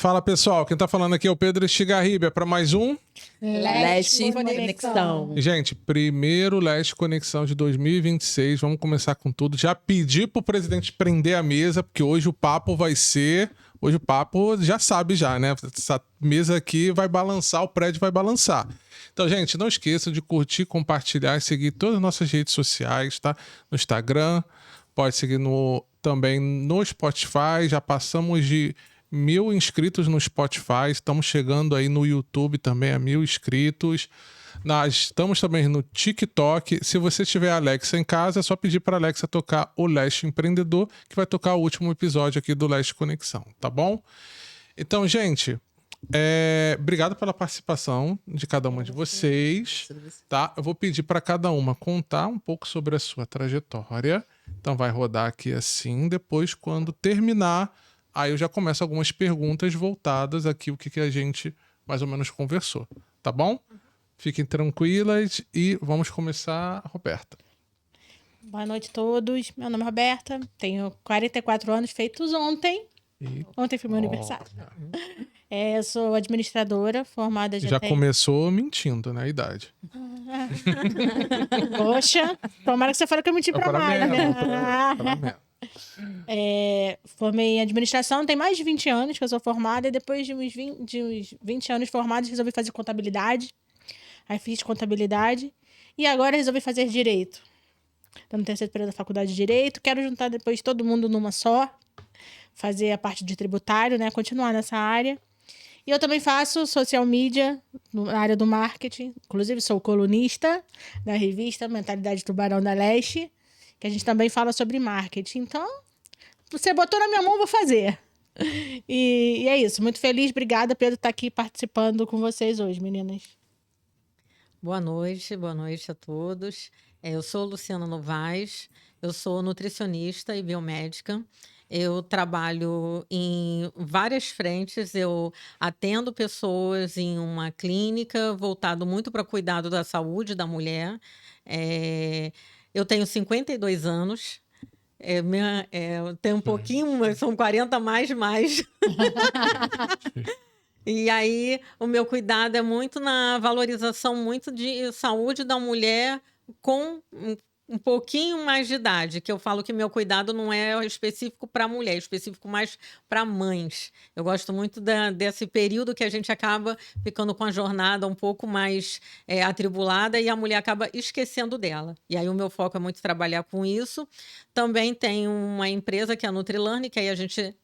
Fala pessoal, quem tá falando aqui é o Pedro Estigarribia para mais um Leste Conexão. Gente, primeiro Leste Conexão de 2026, vamos começar com tudo. Já pedi pro presidente prender a mesa, porque hoje o papo vai ser... Hoje o papo já sabe já, né? Essa mesa aqui vai balançar, o prédio vai balançar. Então, gente, não esqueça de curtir, compartilhar e seguir todas as nossas redes sociais, tá? No Instagram, pode seguir também no Spotify, já passamos de 1.000 inscritos no Spotify, estamos chegando aí no YouTube também a 1.000 inscritos. Nós estamos também no TikTok. Se você tiver a Alexa em casa, é só pedir para a Alexa tocar o Leste Empreendedor, que vai tocar o último episódio aqui do Leste Conexão, tá bom? Então, gente, obrigado pela participação de cada uma de vocês, tá? Eu vou pedir para cada uma contar um pouco sobre a sua trajetória. Então, vai rodar aqui assim. Depois, quando terminar, aí eu já começo algumas perguntas voltadas aqui, o que a gente mais ou menos conversou, tá bom? Fiquem tranquilas e vamos começar, Roberta. Boa noite a todos. Meu nome é Roberta, tenho 44 anos, feitos ontem. Ontem foi meu aniversário. Eu sou administradora, formada já tem... começou mentindo, né, a idade. Poxa, tomara que você fale que eu menti pra mais, né? Formei em administração, tem mais de 20 anos que eu sou formada, e depois de uns 20 anos formados, resolvi fazer contabilidade. Aí fiz contabilidade e agora resolvi fazer direito. Estou no terceiro período da faculdade de direito, quero juntar depois todo mundo numa só, fazer a parte de tributário, né? Continuar nessa área. E eu também faço social media na área do marketing. Inclusive, sou colunista da revista Mentalidade Tubarão da Leste, que a gente também fala sobre marketing. Então, você botou na minha mão, vou fazer. E é isso. Muito feliz. Obrigada, Pedro, estar aqui participando com vocês hoje, meninas. Boa noite a todos. Eu sou Luciana Novaes, eu sou nutricionista e biomédica. Eu trabalho em várias frentes, eu atendo pessoas em uma clínica voltado muito para cuidado da saúde da mulher. Eu tenho 52 anos, eu tenho um pouquinho, mas são 40 mais. E aí, o meu cuidado é muito na valorização muito de saúde da mulher com um pouquinho mais de idade, que eu falo que meu cuidado não é específico para mulher, é específico mais para mães. Eu gosto muito desse período que a gente acaba ficando com a jornada um pouco mais atribulada e a mulher acaba esquecendo dela. E aí o meu foco é muito trabalhar com isso. Também tem uma empresa que é a Nutrilane, que aí a gente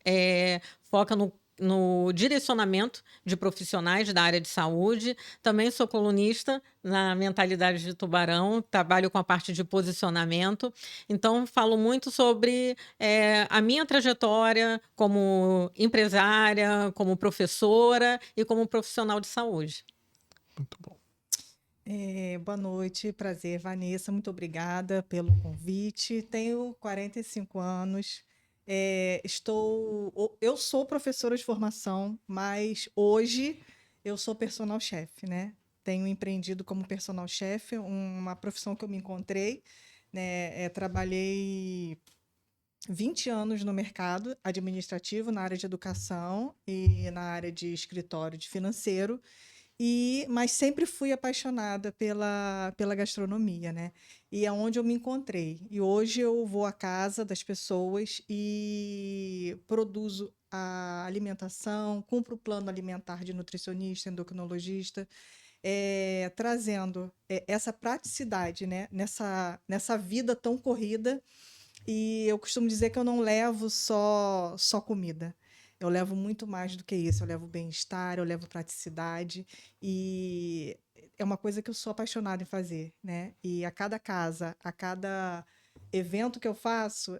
foca no direcionamento de profissionais da área de saúde. Também sou colunista na Mentalidade de Tubarão, trabalho com a parte de posicionamento. Então, falo muito sobre a minha trajetória como empresária, como professora e como profissional de saúde. Muito bom. Boa noite, prazer, Vanessa. Muito obrigada pelo convite. Tenho 45 anos. Eu sou professora de formação, mas hoje eu sou personal chef, né? Tenho empreendido como personal chef, uma profissão que eu me encontrei, né? Trabalhei 20 anos no mercado administrativo, na área de educação e na área de escritório de financeiro. Mas sempre fui apaixonada pela gastronomia, né? E é onde eu me encontrei. E hoje eu vou à casa das pessoas e produzo a alimentação, cumpro o plano alimentar de nutricionista, endocrinologista, trazendo essa praticidade, né? Nessa vida tão corrida. E eu costumo dizer que eu não levo só comida. Eu levo muito mais do que isso. Eu levo bem-estar, eu levo praticidade. E é uma coisa que eu sou apaixonada em fazer, né? E a cada casa, a cada evento que eu faço,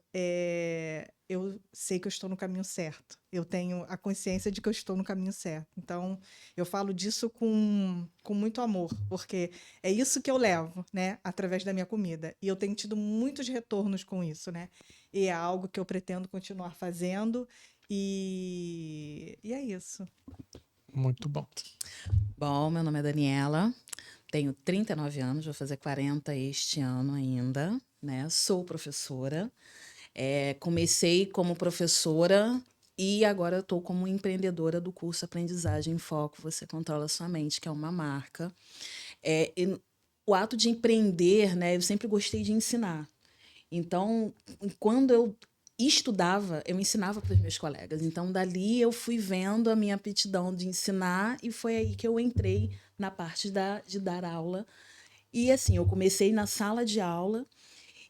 eu sei que eu estou no caminho certo. Eu tenho a consciência de que eu estou no caminho certo. Então, eu falo disso com muito amor, porque é isso que eu levo, né? Através da minha comida. E eu tenho tido muitos retornos com isso, né? E é algo que eu pretendo continuar fazendo. E é isso. Muito bom. Bom, meu nome é Daniela, tenho 39 anos, vou fazer 40 este ano ainda, né? Sou professora. Comecei como professora E agora eu estou como empreendedora do curso Aprendizagem em Foco, Você Controla Sua Mente, que é uma marca. O ato de empreender, né, eu sempre gostei de ensinar. Então, quando eu estudava, eu ensinava para os meus colegas. Então, dali eu fui vendo a minha aptidão de ensinar e foi aí que eu entrei na parte de dar aula. E assim, eu comecei na sala de aula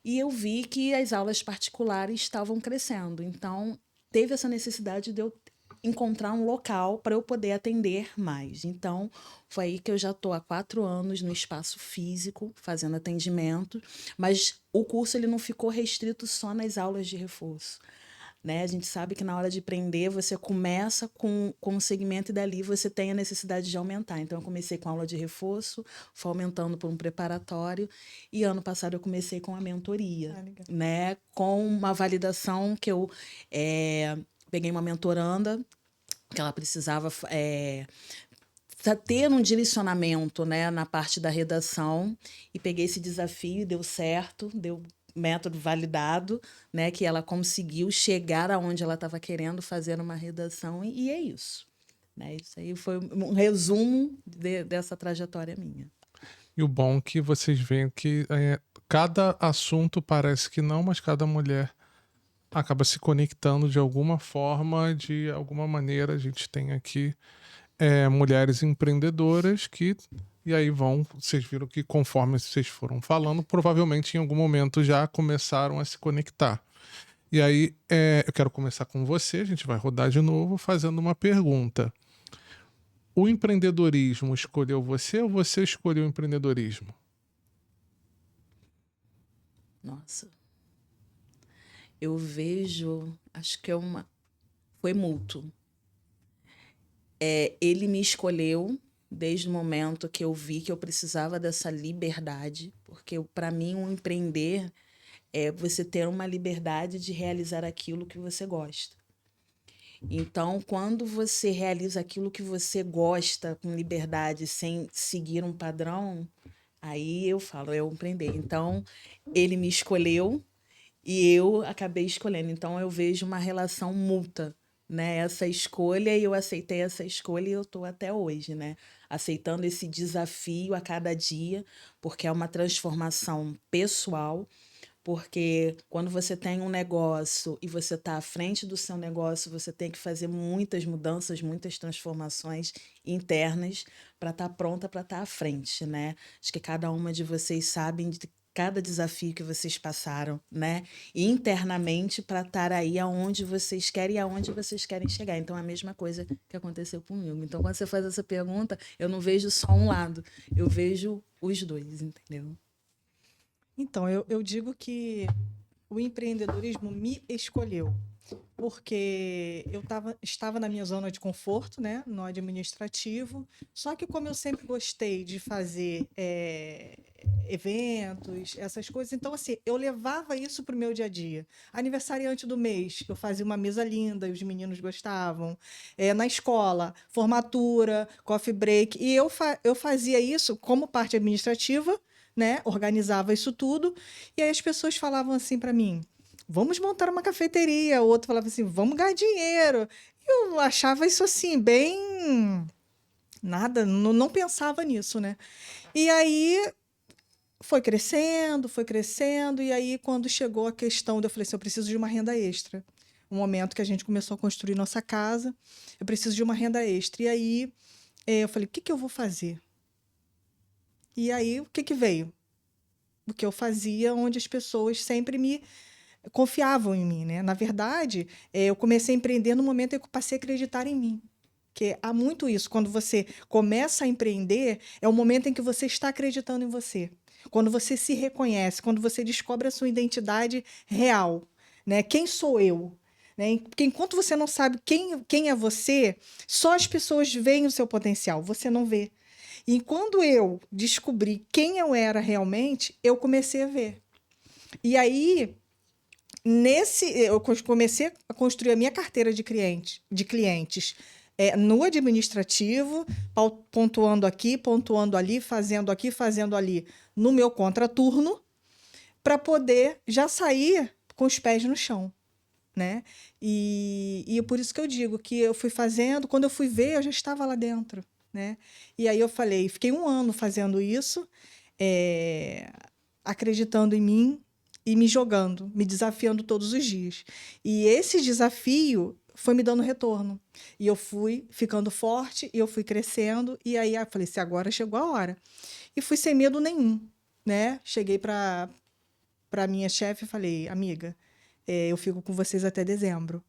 e eu vi que as aulas particulares estavam crescendo. Então, teve essa necessidade de eu encontrar um local para eu poder atender mais. Então, foi aí que eu já estou há 4 anos no espaço físico, fazendo atendimento, mas o curso ele não ficou restrito só nas aulas de reforço. Né? A gente sabe que na hora de prender, você começa com um segmento e dali você tem a necessidade de aumentar. Então, eu comecei com aula de reforço, fui aumentando por um preparatório, e ano passado eu comecei com a mentoria, né? Com uma validação que eu peguei uma mentoranda, que ela precisava ter um direcionamento, né, na parte da redação, e peguei esse desafio e deu certo, deu método validado, né, que ela conseguiu chegar aonde ela estava querendo fazer uma redação, e é isso. Né? Isso aí foi um resumo dessa trajetória minha. E o bom é que vocês veem que cada assunto parece que não, mas cada mulher acaba se conectando de alguma forma, de alguma maneira. A gente tem aqui mulheres empreendedoras que... E aí vocês viram que conforme vocês foram falando, provavelmente em algum momento já começaram a se conectar. E aí eu quero começar com você, a gente vai rodar de novo fazendo uma pergunta. O empreendedorismo escolheu você ou você escolheu o empreendedorismo? Nossa. Eu vejo, acho que foi mútuo. Ele me escolheu desde o momento que eu vi que eu precisava dessa liberdade, porque para mim um empreender é você ter uma liberdade de realizar aquilo que você gosta. Então, quando você realiza aquilo que você gosta com liberdade, sem seguir um padrão, aí eu falo, eu empreender. Então, ele me escolheu e eu acabei escolhendo. Então, eu vejo uma relação mútua, né? Essa escolha, e eu aceitei essa escolha e eu estou até hoje, né? Aceitando esse desafio a cada dia, porque é uma transformação pessoal. Porque quando você tem um negócio e você está à frente do seu negócio, você tem que fazer muitas mudanças, muitas transformações internas para estar pronta para estar à frente, né? Acho que cada uma de vocês sabem de cada desafio que vocês passaram, né? E internamente para estar aí aonde vocês querem e aonde vocês querem chegar. Então, é a mesma coisa que aconteceu comigo. Então, quando você faz essa pergunta, eu não vejo só um lado, eu vejo os dois, entendeu? Então, eu digo que o empreendedorismo me escolheu, porque eu estava na minha zona de conforto, né, no administrativo, só que como eu sempre gostei de fazer eventos, essas coisas, então assim, eu levava isso para o meu dia a dia. Aniversariante do mês, eu fazia uma mesa linda e os meninos gostavam. Na escola, formatura, coffee break, e eu fazia isso como parte administrativa, né? Organizava isso tudo, e aí as pessoas falavam assim para mim, vamos montar uma cafeteria, o outro falava assim, vamos ganhar dinheiro. Eu achava isso assim, bem... nada, não pensava nisso, né? E aí foi crescendo, e aí quando chegou a questão, eu falei assim, eu preciso de uma renda extra. O momento que a gente começou a construir nossa casa, eu preciso de uma renda extra. E aí eu falei, o que eu vou fazer? E aí, o que veio? O que eu fazia, onde as pessoas sempre me confiavam em mim, né? Na verdade, eu comecei a empreender no momento em que eu passei a acreditar em mim. Porque há muito isso. Quando você começa a empreender, é o momento em que você está acreditando em você. Quando você se reconhece, quando você descobre a sua identidade real, né? Quem sou eu? Né? Porque enquanto você não sabe quem é você, só as pessoas veem o seu potencial, você não vê. E quando eu descobri quem eu era realmente, eu comecei a ver. E aí, eu comecei a construir a minha carteira de clientes no administrativo, pontuando aqui, pontuando ali, fazendo aqui, fazendo ali, no meu contraturno, para poder já sair com os pés no chão. né? E por isso que eu digo que eu fui fazendo, quando eu fui ver, eu já estava lá dentro, né? E aí eu falei, fiquei 1 ano fazendo isso, acreditando em mim e me jogando, me desafiando todos os dias. E esse desafio foi me dando retorno. E eu fui ficando forte, e eu fui crescendo, e aí eu falei, se agora chegou a hora. E fui sem medo nenhum, né? Cheguei para minha chefe e falei, amiga, eu fico com vocês até dezembro.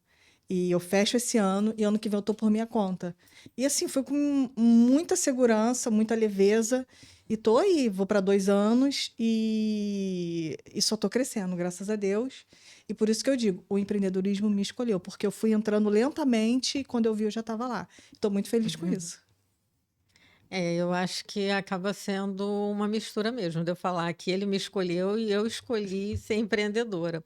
E eu fecho esse ano, e ano que vem eu tô por minha conta. E assim, foi com muita segurança, muita leveza. E tô aí, vou para 2 anos e só tô crescendo, graças a Deus. E por isso que eu digo, o empreendedorismo me escolheu, porque eu fui entrando lentamente e quando eu vi eu já estava lá. Estou muito feliz com isso. Eu acho que acaba sendo uma mistura mesmo, de eu falar que ele me escolheu e eu escolhi ser empreendedora.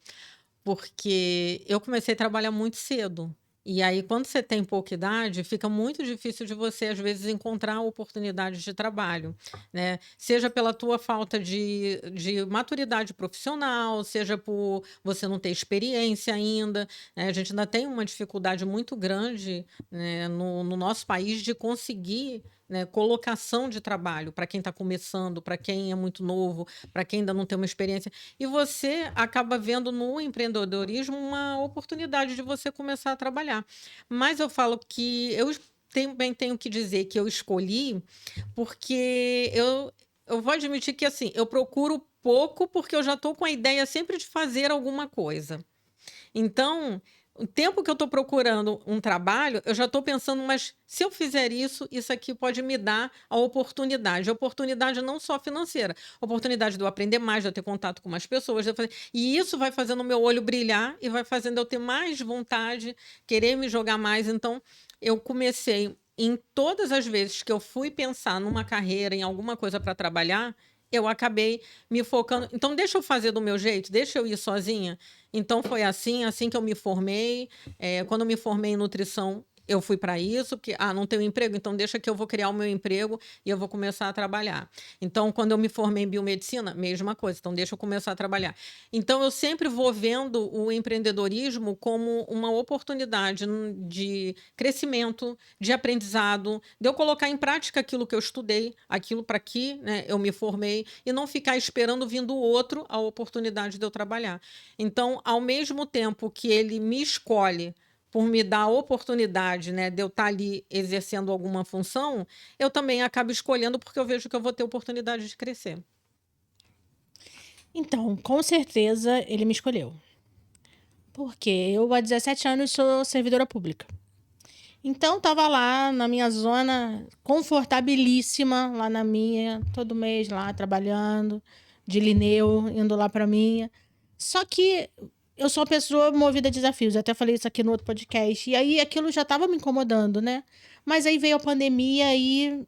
Porque eu comecei a trabalhar muito cedo. E aí, quando você tem pouca idade, fica muito difícil de você, às vezes, encontrar oportunidades de trabalho, né? Seja pela tua falta de maturidade profissional, seja por você não ter experiência ainda, né? A gente ainda tem uma dificuldade muito grande, né, no nosso país de conseguir, né, colocação de trabalho para quem está começando, para quem é muito novo, para quem ainda não tem uma experiência. E você acaba vendo no empreendedorismo uma oportunidade de você começar a trabalhar. Mas eu falo que eu também tenho que dizer que eu escolhi porque eu vou admitir que assim, eu procuro pouco porque eu já estou com a ideia sempre de fazer alguma coisa. Então, o tempo que eu estou procurando um trabalho, eu já estou pensando, mas se eu fizer isso, isso aqui pode me dar a oportunidade. A oportunidade não só financeira, a oportunidade de eu aprender mais, de eu ter contato com mais pessoas. E isso vai fazendo o meu olho brilhar e vai fazendo eu ter mais vontade, querer me jogar mais. Então, eu comecei, em todas as vezes que eu fui pensar numa carreira, em alguma coisa para trabalhar, eu acabei me focando. Então, deixa eu fazer do meu jeito, deixa eu ir sozinha. Então, foi assim que eu me formei. Quando eu me formei em nutrição, eu fui para isso, porque, não tenho emprego, então deixa que eu vou criar o meu emprego e eu vou começar a trabalhar. Então, quando eu me formei em biomedicina, mesma coisa, então deixa eu começar a trabalhar. Então, eu sempre vou vendo o empreendedorismo como uma oportunidade de crescimento, de aprendizado, de eu colocar em prática aquilo que eu estudei, aquilo para que, né, eu me formei, e não ficar esperando vindo o outro a oportunidade de eu trabalhar. Então, ao mesmo tempo que ele me escolhe por me dar a oportunidade, né, de eu estar ali exercendo alguma função, eu também acabo escolhendo porque eu vejo que eu vou ter oportunidade de crescer. Então, com certeza ele me escolheu. Porque eu, há 17 anos, sou servidora pública. Então, tava lá na minha zona, confortabilíssima, lá na minha, todo mês lá, trabalhando, de Linneu, indo lá pra minha. Só que eu sou uma pessoa movida a desafios, eu até falei isso aqui no outro podcast. E aí aquilo já tava me incomodando, né? Mas aí veio a pandemia e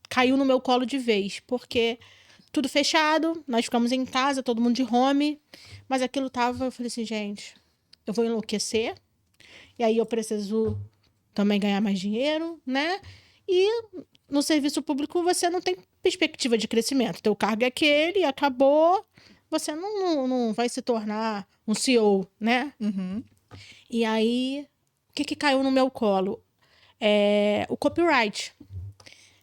caiu no meu colo de vez, porque tudo fechado, nós ficamos em casa, todo mundo de home, mas aquilo tava, eu falei assim, gente, eu vou enlouquecer, e aí eu preciso também ganhar mais dinheiro, né? E no serviço público você não tem perspectiva de crescimento. Teu cargo é aquele e acabou. Você não vai se tornar um CEO, né? Uhum. E aí, o que caiu no meu colo? O copyright.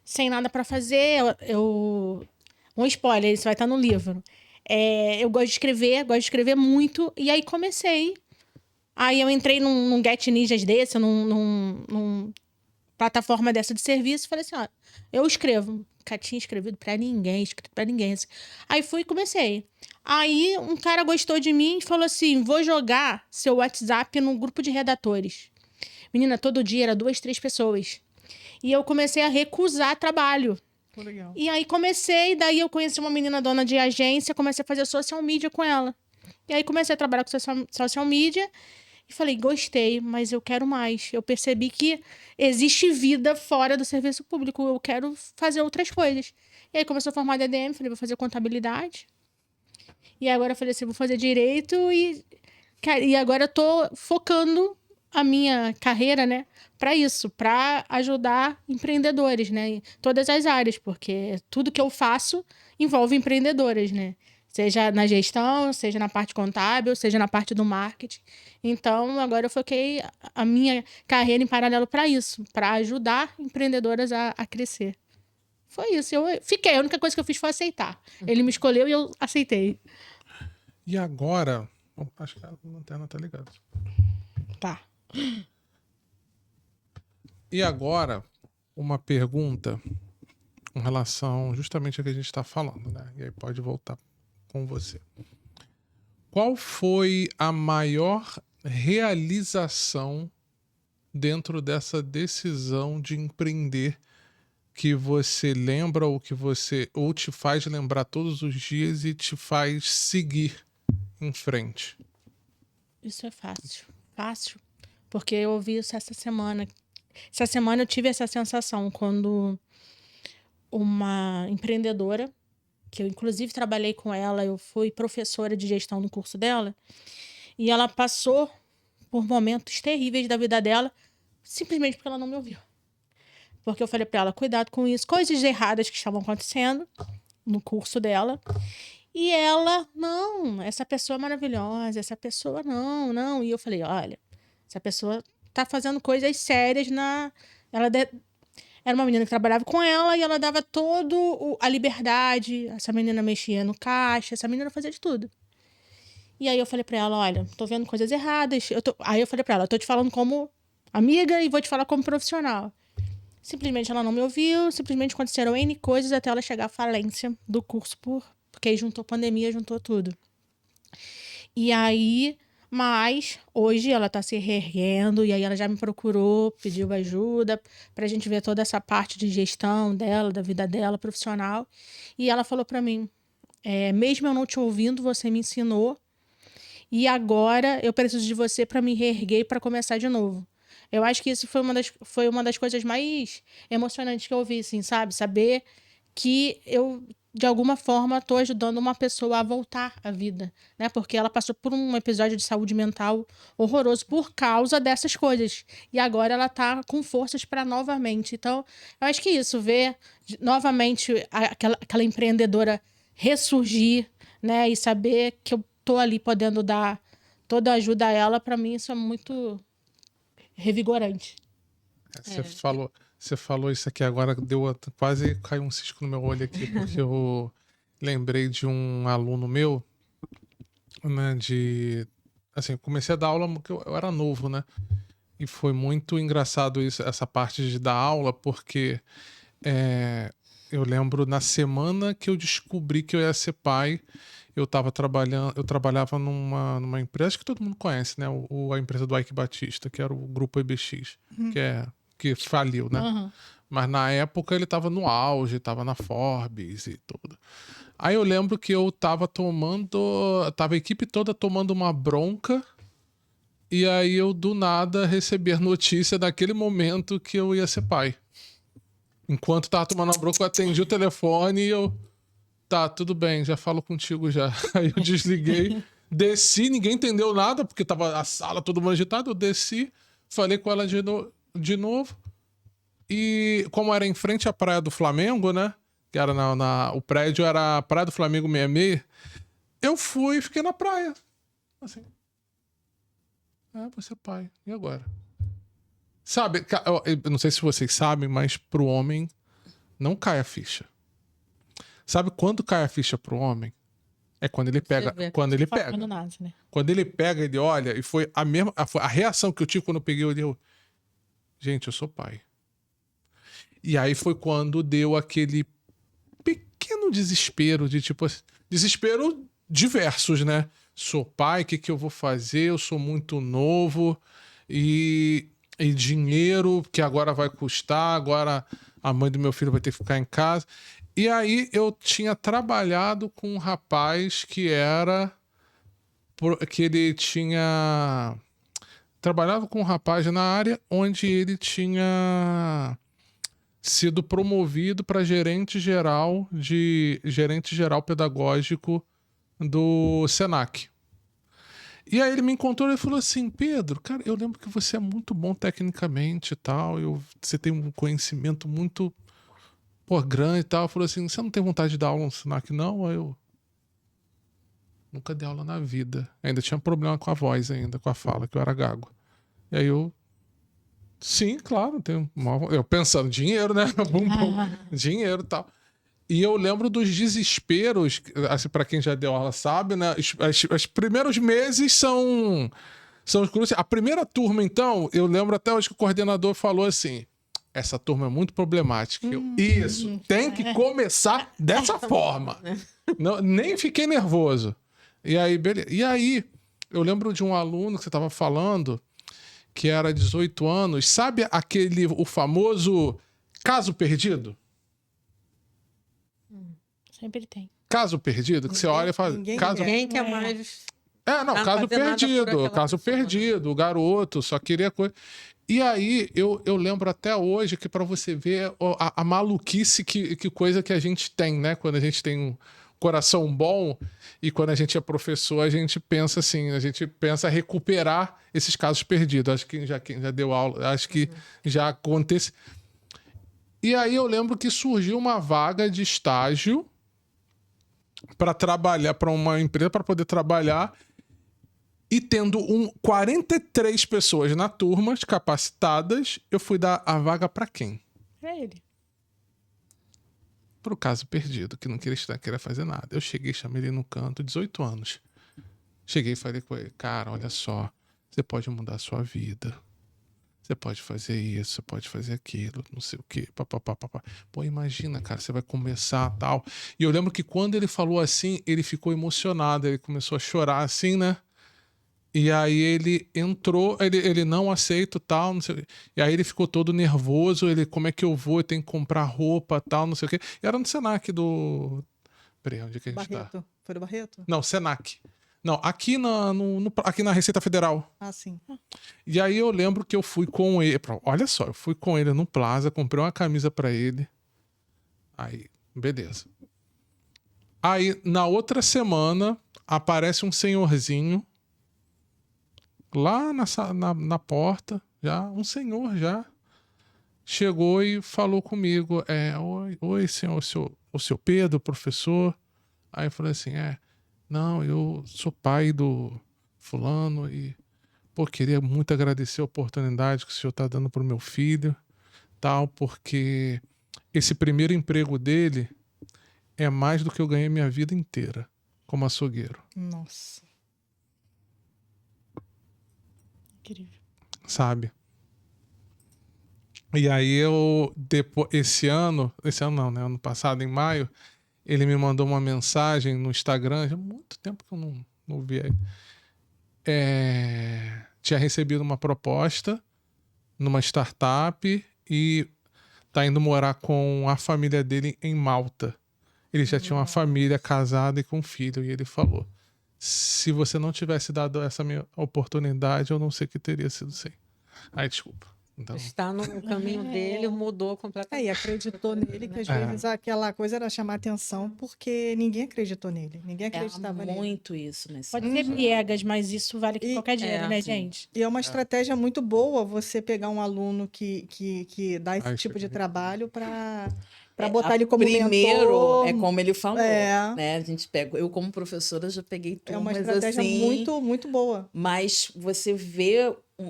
Sem nada para fazer, um spoiler, isso vai estar no livro. Eu gosto de escrever muito, e aí comecei. Aí eu entrei num Get Ninjas desse, num plataforma dessa de serviço, e falei assim, ó, eu escrevo. Nunca tinha escrito pra ninguém. Assim. Aí fui e comecei. Aí um cara gostou de mim e falou assim, vou jogar seu WhatsApp num grupo de redatores. Menina, todo dia era 2, 3 pessoas. E eu comecei a recusar trabalho. Legal. E aí daí eu conheci uma menina dona de agência, comecei a fazer social media com ela. E aí comecei a trabalhar com social media e falei, gostei, mas eu quero mais. Eu percebi que existe vida fora do serviço público, eu quero fazer outras coisas. E aí comecei a formar DDM, falei, vou fazer contabilidade. E agora eu falei assim, vou fazer direito e agora eu tô focando a minha carreira, né, para isso, para ajudar empreendedores, né, em todas as áreas, porque tudo que eu faço envolve empreendedores, né. Seja na gestão, seja na parte contábil, seja na parte do marketing. Então, agora eu foquei a minha carreira em paralelo para isso, para ajudar empreendedoras a crescer. Foi isso. Eu fiquei. A única coisa que eu fiz foi aceitar. Ele me escolheu e eu aceitei. E agora... Acho que a lanterna tá ligada. Tá. E agora, uma pergunta com relação justamente ao que a gente está falando, né? E aí pode voltar com você. Qual foi a maior realização dentro dessa decisão de empreender que você lembra ou te faz lembrar todos os dias e te faz seguir em frente? Isso é fácil. Fácil. Porque eu ouvi isso essa semana. Essa semana eu tive essa sensação quando uma empreendedora, que eu inclusive trabalhei com ela, eu fui professora de gestão no curso dela, e ela passou por momentos terríveis da vida dela, simplesmente porque ela não me ouviu. Porque eu falei para ela, cuidado com isso, coisas erradas que estavam acontecendo no curso dela. E ela, não, essa pessoa é maravilhosa, essa pessoa não. E eu falei, olha, essa pessoa tá fazendo coisas sérias era uma menina que trabalhava com ela e ela dava toda a liberdade. Essa menina mexia no caixa, essa menina fazia de tudo. E aí eu falei pra ela, olha, tô vendo coisas erradas. Aí eu falei pra ela, eu tô te falando como amiga e vou te falar como profissional. Simplesmente ela não me ouviu, simplesmente aconteceram N coisas até ela chegar à falência do curso, porque aí juntou pandemia, juntou tudo. E aí, mas hoje ela tá se reerguendo, e aí ela já me procurou, pediu ajuda pra gente ver toda essa parte de gestão dela, da vida dela, profissional. E ela falou pra mim, mesmo eu não te ouvindo, você me ensinou, e agora eu preciso de você pra me reerguer e pra começar de novo. Eu acho que isso foi uma das coisas mais emocionantes que eu ouvi, assim, sabe? Saber que eu, de alguma forma, tô ajudando uma pessoa a voltar à vida, né? Porque ela passou por um episódio de saúde mental horroroso por causa dessas coisas. E agora ela tá com forças para novamente. Então, eu acho que isso, ver novamente aquela empreendedora ressurgir, né? E saber que eu tô ali podendo dar toda a ajuda a ela, para mim isso é muito revigorante. Você falou isso aqui agora, quase caiu um cisco no meu olho aqui, porque eu lembrei de um aluno meu, né, assim, eu comecei a dar aula porque eu era novo, né, e foi muito engraçado essa parte de dar aula, porque eu lembro na semana que eu descobri que eu ia ser pai, eu trabalhava numa empresa, acho que todo mundo conhece, né? A empresa do Ike Batista, que era o Grupo EBX, que faliu, né? Uhum. Mas na época ele tava no auge, tava na Forbes e tudo. Aí eu lembro que eu tava a equipe toda tomando uma bronca, e aí eu do nada recebi a notícia naquele momento que eu ia ser pai. Enquanto tava tomando a bronca, eu atendi o telefone e eu... Tá, tudo bem, já falo contigo já. Aí eu desliguei, desci, ninguém entendeu nada, porque tava a sala todo mundo agitado, eu desci, falei com ela de novo. E como era em frente à Praia do Flamengo, né? Que era o prédio era a Praia do Flamengo 66, eu fui e fiquei na praia. Assim. Você é pai. E agora? Sabe, eu não sei se vocês sabem, mas pro homem não cai a ficha. Sabe quando cai a ficha pro homem? É quando ele pega. Quando ele pega. Quando nasce, né? Quando ele pega, ele olha, e foi a reação que eu tive quando eu peguei, gente, eu sou pai. E aí foi quando deu aquele pequeno desespero de tipo, desespero diversos, né? Sou pai, o que eu vou fazer? Eu sou muito novo e dinheiro que agora vai custar, agora a mãe do meu filho vai ter que ficar em casa. E aí eu tinha trabalhado com um rapaz que ele tinha... Trabalhava com um rapaz na área onde ele tinha sido promovido para gerente geral pedagógico do Senac. E aí ele me encontrou e falou assim, Pedro, cara, eu lembro que você é muito bom tecnicamente e tal, você tem um conhecimento muito... grande e tal. Falou assim, você não tem vontade de dar aula no Senac, não? Aí eu... Nunca dei aula na vida. Ainda tinha problema com a voz ainda, com a fala, que eu era gago. E aí eu... Sim, claro. Eu pensando, dinheiro, né? Bum, bum, dinheiro e tal. E eu lembro dos desesperos, assim, para quem já deu aula sabe, né? Os primeiros meses são os cruciais. A primeira turma, então, eu lembro até hoje que o coordenador falou assim: essa turma é muito problemática. Isso, tem que começar dessa forma. Não, nem fiquei nervoso. E aí, beleza. E aí, eu lembro de um aluno que você estava falando, que era 18 anos, sabe o famoso caso perdido? Sempre tem. Caso perdido, que você olha e fala. Ninguém quer mais. Não, Tá caso fazendo nada por perdido. aquela Caso pessoa, né? perdido. O garoto só queria coisa. E aí, eu lembro até hoje que para você ver a maluquice que coisa que a gente tem, né? Quando a gente tem um coração bom e quando a gente é professor, a gente pensa assim, a gente pensa recuperar esses casos perdidos. Acho que quem já deu aula, acho que já acontece. E aí eu lembro que surgiu uma vaga de estágio para trabalhar para uma empresa, para poder trabalhar, e tendo 43 pessoas na turma capacitadas, eu fui dar a vaga para quem? Pra ele. Pro caso perdido, que não queria estudar, queria fazer nada. Eu cheguei, chamei ele no canto, 18 anos. Cheguei e falei com ele: cara, olha só, você pode mudar a sua vida. Você pode fazer isso, você pode fazer aquilo, não sei o quê. Papapá. Pô, imagina, cara, você vai começar tal. E eu lembro que quando ele falou assim, ele ficou emocionado, ele começou a chorar assim, né? E aí ele entrou, ele não aceita tal, não sei o quê. E aí ele ficou todo nervoso, como é que eu vou? Eu tenho que comprar roupa tal, não sei o quê. E era no Senac do... Peraí, onde é que a gente tá? Barreto. Foi do Barreto? Não, Senac. Não, aqui aqui na Receita Federal. Ah, sim. E aí eu lembro que eu fui com ele. Olha só, eu fui com ele no Plaza, comprei uma camisa pra ele. Aí, beleza. Aí, na outra semana, aparece um senhorzinho lá na porta, já, um senhor já. Chegou e falou comigo: oi, senhor, o seu Pedro, professor. Aí eu falei assim: não, eu sou pai do fulano e, pô, queria muito agradecer a oportunidade que o senhor está dando pro meu filho, tal, porque esse primeiro emprego dele é mais do que eu ganhei minha vida inteira como açougueiro, Nossa. Incrível. sabe? E aí depois, esse ano não, né? Ano passado, em maio, ele me mandou uma mensagem no Instagram, já há muito tempo que eu não vi aí. Tinha recebido uma proposta numa startup e tá indo morar com a família dele em Malta. Ele já tinha uma família casada e com filho, e ele falou: se você não tivesse dado essa minha oportunidade, eu não sei o que teria sido sem. Ai, desculpa. Então, Está no caminho dele, mudou completamente. E acreditou nele, que às vezes aquela coisa era chamar atenção, porque ninguém acreditou nele. Ninguém acreditava nele. muito isso nesse Pode ser piegas, mas isso vale que qualquer dinheiro, né, sim. gente? E é uma estratégia muito boa você pegar um aluno que dá esse tipo de chega. trabalho para botar ele como Primeiro, mentor. é como ele falou, É. né? A gente pega, eu como professora já peguei É uma turmas estratégia assim, muito, muito boa. mas você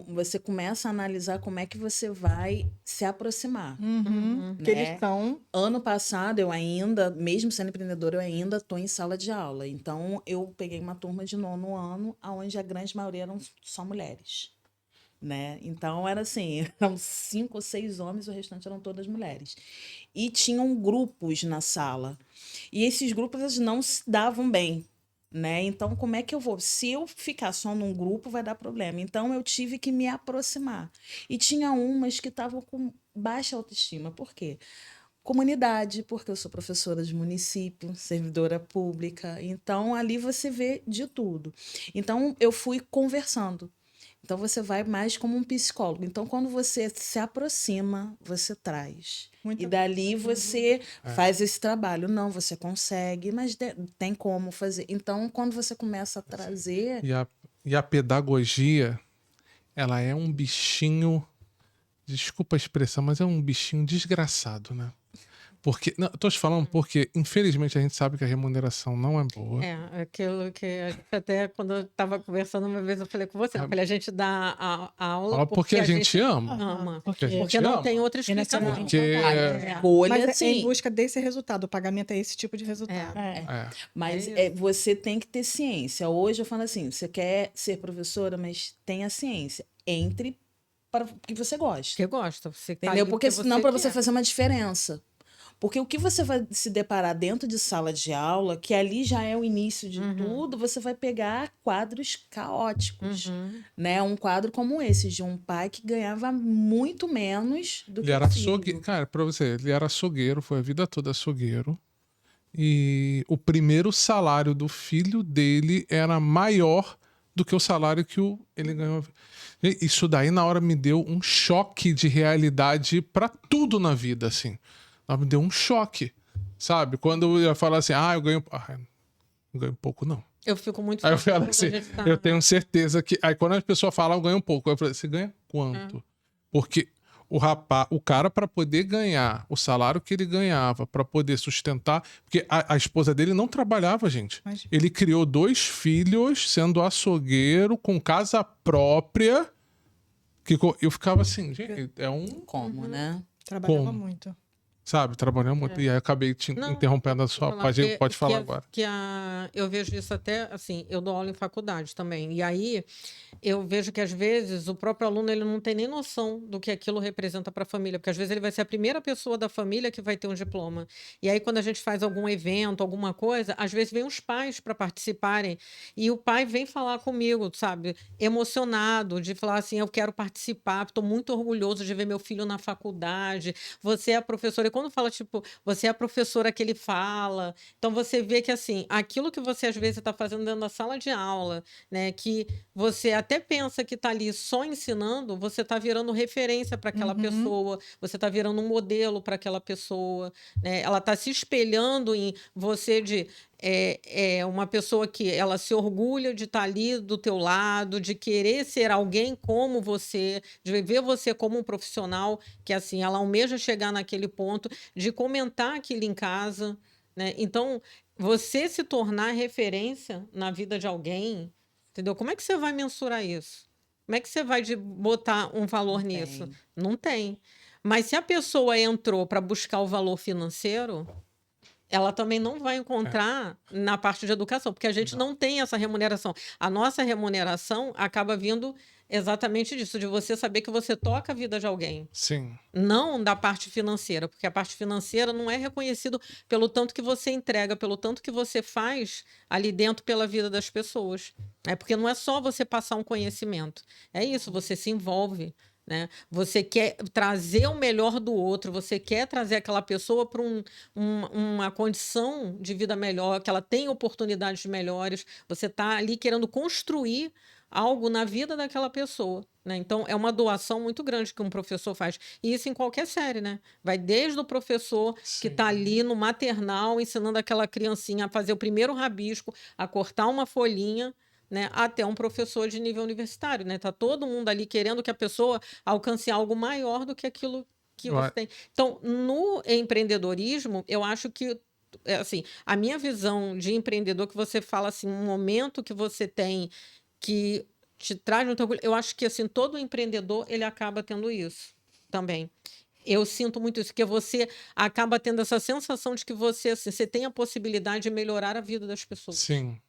você começa a analisar como é que você vai se aproximar. Porque Né? eles estão... Ano passado, eu ainda, mesmo sendo empreendedora, eu ainda estou em sala de aula. Então, eu peguei uma turma de 9º ano, onde a grande maioria eram só mulheres. Né? Então, era assim, eram 5 ou 6 homens, o restante eram todas mulheres. E tinham grupos na sala. E esses grupos eles não se davam bem. Né? Então, como é que eu vou? Se eu ficar só num grupo, vai dar problema. Então, eu tive que me aproximar. E tinha umas que estavam com baixa autoestima. Por quê? Comunidade, porque eu sou professora de município, servidora pública. Então, ali você vê de tudo. Então, eu fui conversando. Então, você vai mais como um psicólogo. Então, quando você se aproxima, você traz. Muita E dali você faz esse trabalho. Não, você consegue, mas tem como fazer. Então, quando você começa a trazer... E a pedagogia, ela é um bichinho, desculpa a expressão, mas é um bichinho desgraçado, né? Porque, não, eu tô te falando porque, infelizmente, a gente sabe que a remuneração não é boa. É, aquilo que até quando eu estava conversando uma vez, eu falei com você, eu falei, a gente dá a aula Fala porque a gente ama. ama. Porque a gente Porque não ama. tem outra explicação. Porque- É. Escolha, Mas é sim. em busca desse resultado. O pagamento é esse tipo de resultado. É. Mas É você tem que ter ciência. Hoje eu falo assim, você quer ser professora, mas tenha ciência. Entre para o que você gosta. Que gosta. Você tá Entendeu? ali Porque senão para você quer. fazer uma diferença. Porque o que você vai se deparar dentro de sala de aula, que ali já é o início de tudo, você vai pegar quadros caóticos, Uhum. né? Um quadro como esse, de um pai que ganhava muito menos do Ele que era o filho. açougueiro. Cara, pra você, ele era açougueiro, foi a vida toda açougueiro. E o primeiro salário do filho dele era maior do que o salário que ele ganhou. E isso daí, na hora, me deu um choque de realidade pra tudo na vida, assim. Me deu um choque, sabe? Quando eu ia falar assim, eu ganho... não ganho pouco, não. Eu fico muito Aí eu feliz falo quando assim, a gente tá- eu tenho certeza que... Aí quando a pessoa fala, eu ganho um pouco. Eu falei, você ganha quanto? Porque o cara, para poder ganhar o salário que ele ganhava, para poder sustentar... Porque a esposa dele não trabalhava, gente. Mas- Ele criou 2 filhos, sendo açougueiro, com casa própria. Eu ficava assim, gente, é um... Como, né? Trabalhava Como? muito. Sabe, trabalhando muito. E aí eu acabei te Não, interrompendo a sua... falar Pode falar agora. Eu vejo isso até, assim, eu dou aula em faculdade também. E aí, eu vejo que, às vezes, o próprio aluno ele não tem nem noção do que aquilo representa para a família. Porque, às vezes, ele vai ser a primeira pessoa da família que vai ter um diploma. E aí, quando a gente faz algum evento, alguma coisa, às vezes vem os pais para participarem. E o pai vem falar comigo, sabe? Emocionado, de falar assim, eu quero participar, estou muito orgulhoso de ver meu filho na faculdade. Você é a professora. E quando fala, tipo, você é a professora que ele fala. Então, você vê que, assim, aquilo que você, às vezes, está fazendo dentro da sala de aula, né? Que você até pensa que está ali só ensinando, você está virando referência para aquela pessoa, você está virando um modelo para aquela pessoa, né? Ela está se espelhando em você é uma pessoa que ela se orgulha de estar ali do teu lado, de querer ser alguém como você, de ver você como um profissional, que assim, ela almeja chegar naquele ponto, de comentar aquilo em casa, né? Então, você se tornar referência na vida de alguém, entendeu? Como é que você vai mensurar isso? Como é que você vai botar um valor Não nisso? tem. Não tem. Mas se a pessoa entrou para buscar o valor financeiro, ela também não vai encontrar na parte de educação, porque a gente não tem essa remuneração. A nossa remuneração acaba vindo exatamente disso, de você saber que você toca a vida de alguém, Sim. não da parte financeira, porque a parte financeira não é reconhecido pelo tanto que você entrega, pelo tanto que você faz ali dentro pela vida das pessoas. É porque não é só você passar um conhecimento, é isso, você se envolve. Né? Você quer trazer o melhor do outro, você quer trazer aquela pessoa para uma condição de vida melhor, que ela tenha oportunidades melhores, você está ali querendo construir algo na vida daquela pessoa. Né? Então, é uma doação muito grande que um professor faz. E isso em qualquer série, né? Vai desde o professor que está ali no maternal, ensinando aquela criancinha a fazer o primeiro rabisco, a cortar uma folhinha, né, até um professor de nível universitário, né? Tá todo mundo ali querendo que a pessoa alcance algo maior do que aquilo que você tem. Então, no empreendedorismo, eu acho que assim, a minha visão de empreendedor que você fala assim, um momento que você tem que te traz muito orgulho, eu acho que assim, todo empreendedor ele acaba tendo isso também. Eu sinto muito isso, porque você acaba tendo essa sensação de que você, assim, você tem a possibilidade de melhorar a vida das pessoas. Sim.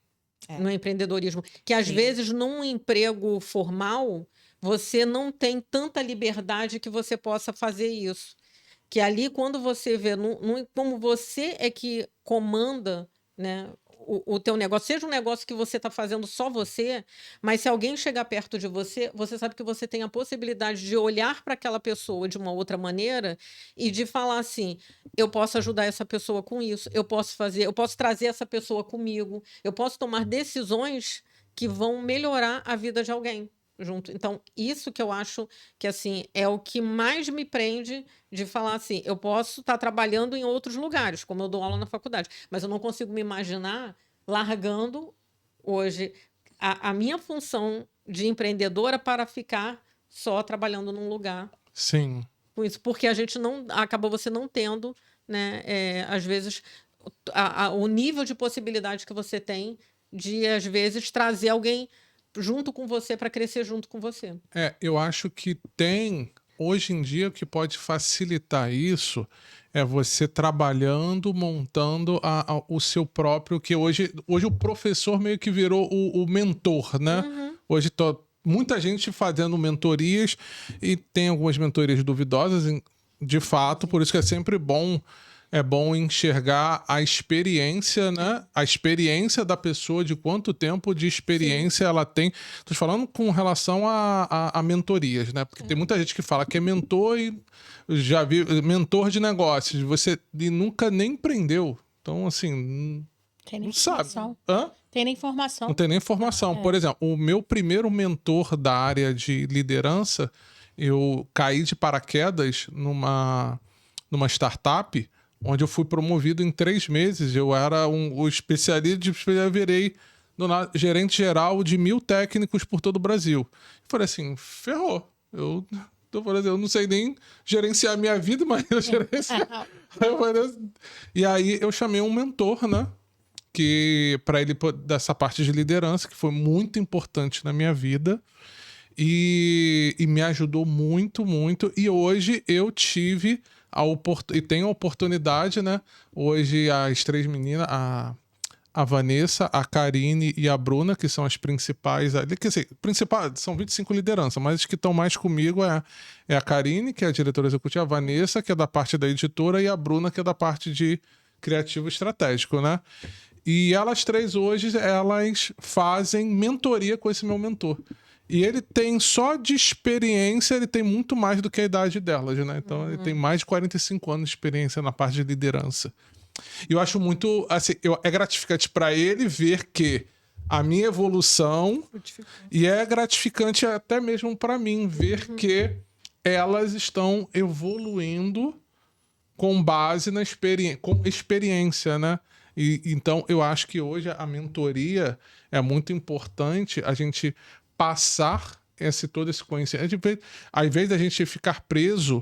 No empreendedorismo. Que às vezes, num emprego formal, você não tem tanta liberdade que você possa fazer isso. Que ali, quando você vê como você é que comanda, né, o teu negócio, seja um negócio que você está fazendo só você, mas se alguém chegar perto de você, você sabe que você tem a possibilidade de olhar para aquela pessoa de uma outra maneira e de falar assim, eu posso ajudar essa pessoa com isso, eu posso trazer essa pessoa comigo, eu posso tomar decisões que vão melhorar a vida de alguém junto. Então, isso que eu acho que assim é o que mais me prende de falar assim, eu posso estar trabalhando em outros lugares, como eu dou aula na faculdade, mas eu não consigo me imaginar largando hoje a minha função de empreendedora para ficar só trabalhando num lugar Sim. com isso, porque a gente não acabou você não tendo, né? Às vezes, o nível de possibilidade que você tem de, às vezes, trazer alguém junto com você para crescer junto com você. Eu acho que tem, hoje em dia, o que pode facilitar isso é você trabalhando, montando o seu próprio, que hoje o professor meio que virou o mentor, né? Hoje muita gente fazendo mentorias e tem algumas mentorias duvidosas, de fato, por isso que é sempre bom. É bom enxergar a experiência, né? A experiência da pessoa, de quanto tempo de experiência ela tem. Tô falando com relação a mentorias, né? Porque tem muita gente que fala que é mentor e já vi mentor de negócios. Você nunca nem empreendeu. Então, assim, Tem não nem sabe. informação. Hã? Tem nem informação. Não tem nem informação. Por exemplo, o meu primeiro mentor da área de liderança, eu caí de paraquedas numa startup onde eu fui promovido em 3 meses. Eu era o especialista, eu virei gerente geral de 1.000 técnicos por todo o Brasil. Eu falei assim, ferrou. Eu não sei nem gerenciar a minha vida, mas eu gerenciar. E aí eu chamei um mentor, né? Que para ele, dessa parte de liderança, que foi muito importante na minha vida. E me ajudou muito, muito. E hoje eu tive e tenho a oportunidade, né? Hoje as 3 meninas, a Vanessa, a Karine e a Bruna, que são as principais ali, quer dizer, são 25 lideranças, mas as que estão mais comigo é a Karine, que é a diretora executiva, a Vanessa, que é da parte da editora, e a Bruna, que é da parte de criativo estratégico, né? E elas 3 hoje, elas fazem mentoria com esse meu mentor. E ele tem, só de experiência, ele tem muito mais do que a idade delas, né? Então, ele tem mais de 45 anos de experiência na parte de liderança. E eu acho muito, assim, é gratificante para ele ver que a minha evolução, e é gratificante até mesmo para mim ver que elas estão evoluindo com base na experiência, né? Então, eu acho que hoje a mentoria é muito importante a gente passar todo esse conhecimento. Ao invés da gente ficar preso,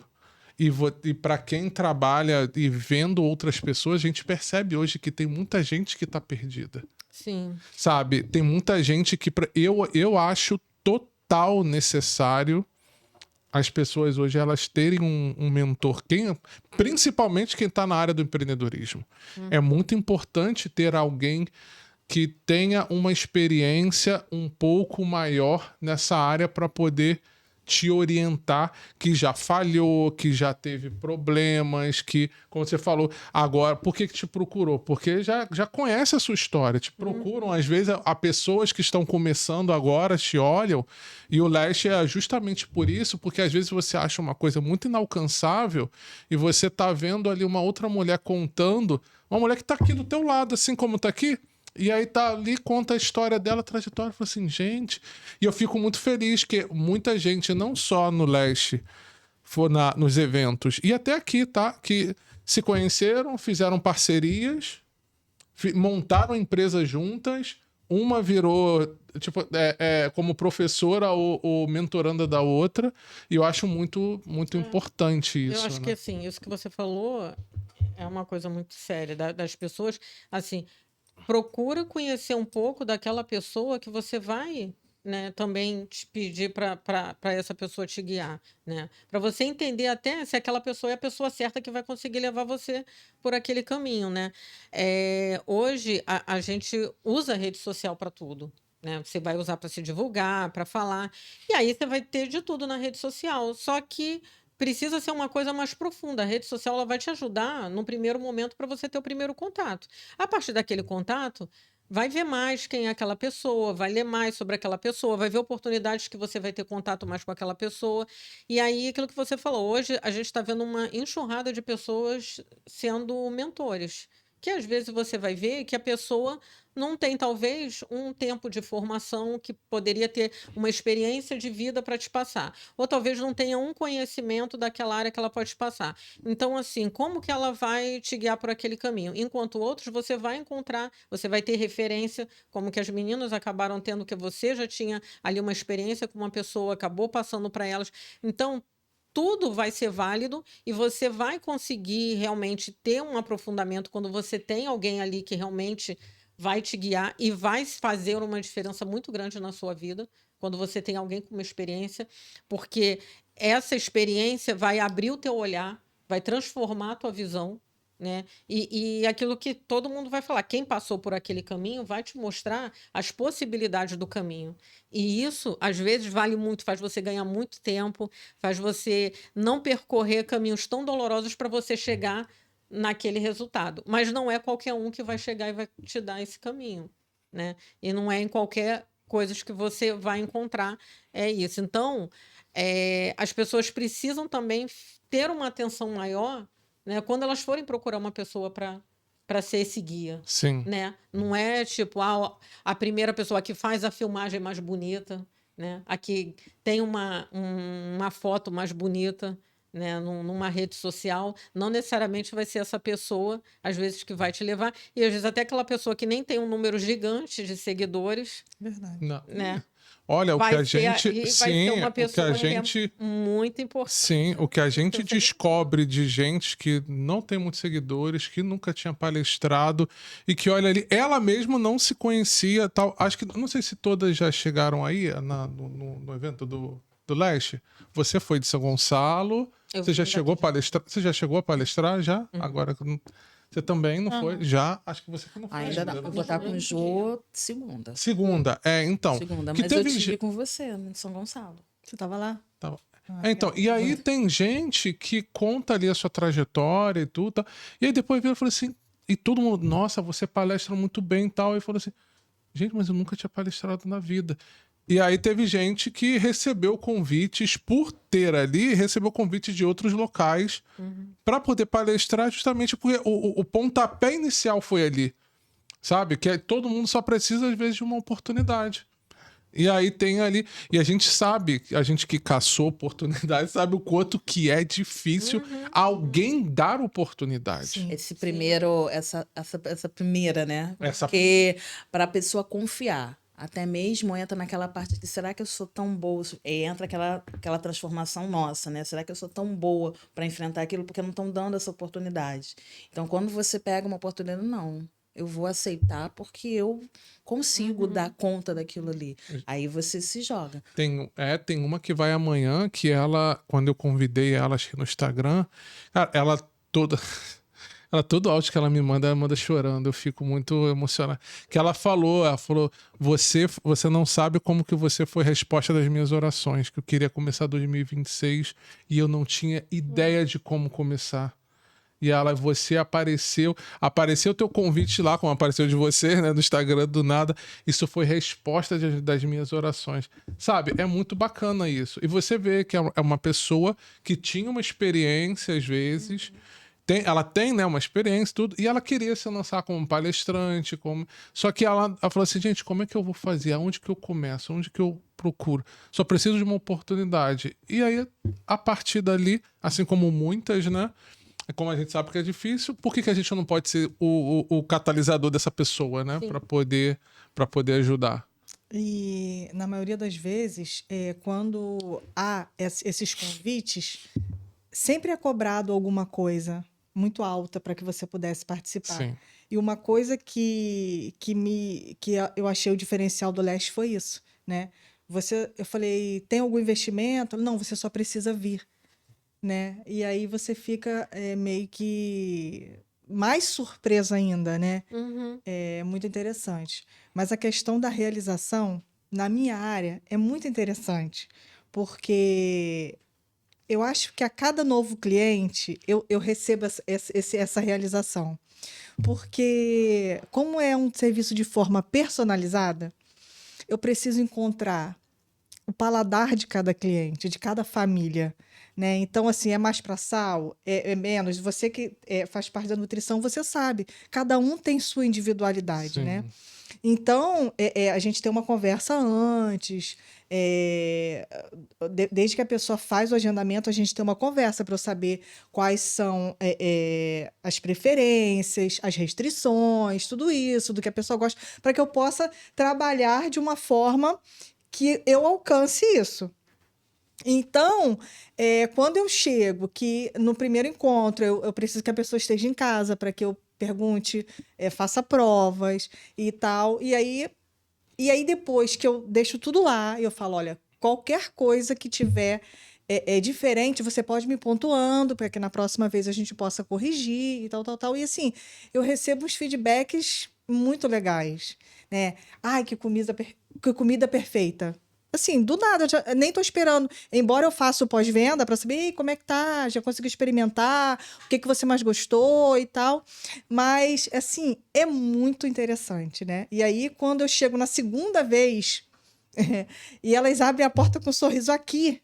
e para quem trabalha e vendo outras pessoas, a gente percebe hoje que tem muita gente que está perdida. Sim. Sabe? Tem muita gente que... Eu acho total necessário as pessoas hoje elas terem um mentor, principalmente quem está na área do empreendedorismo. É muito importante ter alguém que tenha uma experiência um pouco maior nessa área para poder te orientar, que já falhou, que já teve problemas, que, como você falou, agora, por que te procurou? Porque já conhece a sua história, te procuram, às vezes, a pessoas que estão começando agora te olham, e o Leste é justamente por isso, porque às vezes você acha uma coisa muito inalcançável, e você tá vendo ali uma outra mulher contando, uma mulher que tá aqui do teu lado, assim como tá aqui, e aí tá ali, conta a história dela, a trajetória, fala assim, gente... E eu fico muito feliz que muita gente, não só no Leste, for nos eventos, e até aqui, tá? Que se conheceram, fizeram parcerias, montaram empresas juntas, uma virou, tipo, como professora ou mentoranda da outra, e eu acho muito, muito importante isso. Eu acho né? que, assim, isso que você falou é uma coisa muito séria, das pessoas, assim... Procura conhecer um pouco daquela pessoa que você vai, né, também te pedir para essa pessoa te guiar, né? Para você entender até se aquela pessoa é a pessoa certa que vai conseguir levar você por aquele caminho, né? Hoje a gente usa a rede social para tudo. Né? Você vai usar para se divulgar, para falar, e aí você vai ter de tudo na rede social. Só que precisa ser uma coisa mais profunda. A rede social ela vai te ajudar no primeiro momento para você ter o primeiro contato. A partir daquele contato, vai ver mais quem é aquela pessoa, vai ler mais sobre aquela pessoa, vai ver oportunidades que você vai ter contato mais com aquela pessoa. E aí, aquilo que você falou, hoje a gente está vendo uma enxurrada de pessoas sendo mentores. Que às vezes você vai ver que a pessoa não tem, talvez, um tempo de formação que poderia ter uma experiência de vida para te passar. Ou talvez não tenha um conhecimento daquela área que ela pode te passar. Então, assim, como que ela vai te guiar por aquele caminho? Enquanto outros, você vai encontrar, você vai ter referência, como que as meninas acabaram tendo, que você já tinha ali uma experiência com uma pessoa, acabou passando para elas. Então, tudo vai ser válido e você vai conseguir realmente ter um aprofundamento quando você tem alguém ali que realmente vai te guiar e vai fazer uma diferença muito grande na sua vida, quando você tem alguém com uma experiência, porque essa experiência vai abrir o teu olhar, vai transformar a tua visão, né? E aquilo que todo mundo vai falar, quem passou por aquele caminho vai te mostrar as possibilidades do caminho. E isso, às vezes, vale muito, faz você ganhar muito tempo, faz você não percorrer caminhos tão dolorosos para você chegar naquele resultado. Mas não é qualquer um que vai chegar e vai te dar esse caminho, né? E não é em qualquer coisas que você vai encontrar, é isso. Então, as pessoas precisam também ter uma atenção maior, né, quando elas forem procurar uma pessoa para ser esse guia, Sim. né? Não é tipo a primeira pessoa que faz a filmagem mais bonita, né? A que tem uma foto mais bonita, né? Numa rede social, não necessariamente vai ser essa pessoa, às vezes, que vai te levar, e às vezes até aquela pessoa que nem tem um número gigante de seguidores, Verdade. Não. né? Olha, o que a gente. Vai Sim, ser uma o que a pessoa gente. muito importante. Sim, o que a gente Então, descobre de gente que não tem muitos seguidores, que nunca tinha palestrado e que, olha ali, ela mesma não se conhecia, tal. Acho que, não sei se todas já chegaram aí no evento do Leste. Você foi de São Gonçalo, Eu você já vim chegou a daqui. palestrar? Você já chegou a palestrar já? Agora você também não foi? Já? Acho que você que não foi. Ainda não. Eu vou estar com o Jô segunda. Segunda, então. Segunda, que mas eu teve tive com você, em São Gonçalo. Você estava lá? Tá bom. Ah, Então, e aí tem gente que conta ali a sua trajetória e tudo, tá? E aí depois vira e fala assim, e todo mundo, nossa, você palestra muito bem e tal, e falou assim, gente, mas eu nunca tinha palestrado na vida. E aí teve gente que recebeu convites por ter ali, recebeu convites de outros locais para poder palestrar, justamente porque o pontapé inicial foi ali, sabe? Que todo mundo só precisa, às vezes, de uma oportunidade. E aí tem ali. E a gente sabe, a gente que caçou oportunidade, sabe o quanto que é difícil alguém dar oportunidade. Sim. Esse primeiro, essa primeira, né? Essa- Porque para a pessoa confiar, até mesmo entra naquela parte de será que eu sou tão boa? E entra aquela transformação nossa, né? Será que eu sou tão boa para enfrentar aquilo porque não estão dando essa oportunidade? Então, quando você pega uma oportunidade, não. Eu vou aceitar porque eu consigo dar conta daquilo ali. Aí você se joga. Tem uma que vai amanhã, que ela, quando eu convidei ela, acho que no Instagram, cara, ela toda. Ela, todo áudio que ela manda chorando, eu fico muito emocionado. Que ela falou, você não sabe como que você foi a resposta das minhas orações, que eu queria começar 2026 e eu não tinha ideia de como começar. E você apareceu o teu convite lá, como apareceu de você, né, no Instagram do nada. Isso foi resposta das minhas orações. Sabe, é muito bacana isso. E você vê que é uma pessoa que tinha uma experiência, às vezes, ela tem, né, uma experiência, tudo, e ela queria se lançar como palestrante, só que ela falou assim, gente, como é que eu vou fazer? Aonde que eu começo? Onde que eu procuro? Só preciso de uma oportunidade. E aí, a partir dali, assim como muitas, né, como a gente sabe que é difícil, por que a gente não pode ser o catalisador dessa pessoa, né, para poder ajudar? E na maioria das vezes, quando há esses convites, sempre é cobrado alguma coisa muito alta para que você pudesse participar. Sim. E uma coisa que eu achei o diferencial do Leste foi isso, né? Eu falei, tem algum investimento? Não, você só precisa vir, né? E aí você fica meio que mais surpresa ainda, né? É muito interessante. Mas a questão da realização, na minha área, é muito interessante, porque eu acho que a cada novo cliente eu recebo essa realização. Porque, como é um serviço de forma personalizada, eu preciso encontrar o paladar de cada cliente, de cada família, né? Então, assim, é mais para sal, é menos. Você que faz parte da nutrição, você sabe. Cada um tem sua individualidade, Sim. né? Então, a gente tem uma conversa antes. Desde que a pessoa faz o agendamento, a gente tem uma conversa para eu saber quais são as preferências, as restrições, tudo isso, do que a pessoa gosta, para que eu possa trabalhar de uma forma que eu alcance isso. Então, quando eu chego, que no primeiro encontro eu preciso que a pessoa esteja em casa para que eu pergunte, faça provas e tal. E aí depois que eu deixo tudo lá, eu falo, olha, qualquer coisa que tiver diferente, você pode me pontuando para que na próxima vez a gente possa corrigir e tal, tal, tal. E assim, eu recebo uns feedbacks muito legais, né? Ai, que comida perfeita. Assim, do nada, nem tô esperando. Embora eu faça o pós-venda para saber "Ei, como é que tá, já consegui experimentar, o que que você mais gostou e tal. Mas, assim, é muito interessante, né? E aí, quando eu chego na segunda vez, e elas abrem a porta com um sorriso aqui,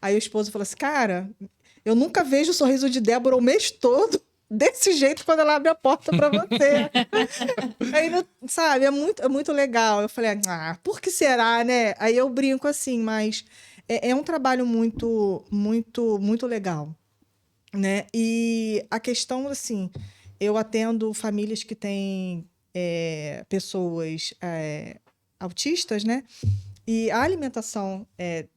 aí o esposo fala assim, cara, eu nunca vejo o sorriso de Débora o mês todo desse jeito quando ela abre a porta para você. Aí, sabe, é muito legal. Eu falei, por que será, né? Aí eu brinco assim, mas é um trabalho muito, muito, muito legal, né? E a questão, assim, eu atendo famílias que têm pessoas autistas, né? E a alimentação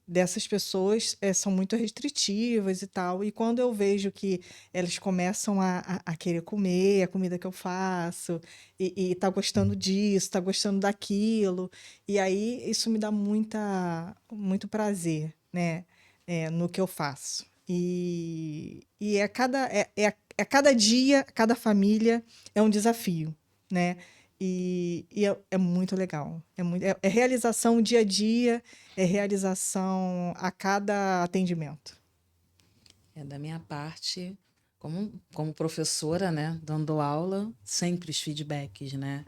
dessas pessoas são muito restritivas e tal. E quando eu vejo que elas começam a querer comer a comida que eu faço, e tá gostando disso, tá gostando daquilo, e aí isso me dá muito prazer, né? No que eu faço. E cada dia, cada família é um desafio, né? E é muito legal. É realização dia a dia, é realização a cada atendimento. Da minha parte, como professora, né, dando aula, sempre os feedbacks, né?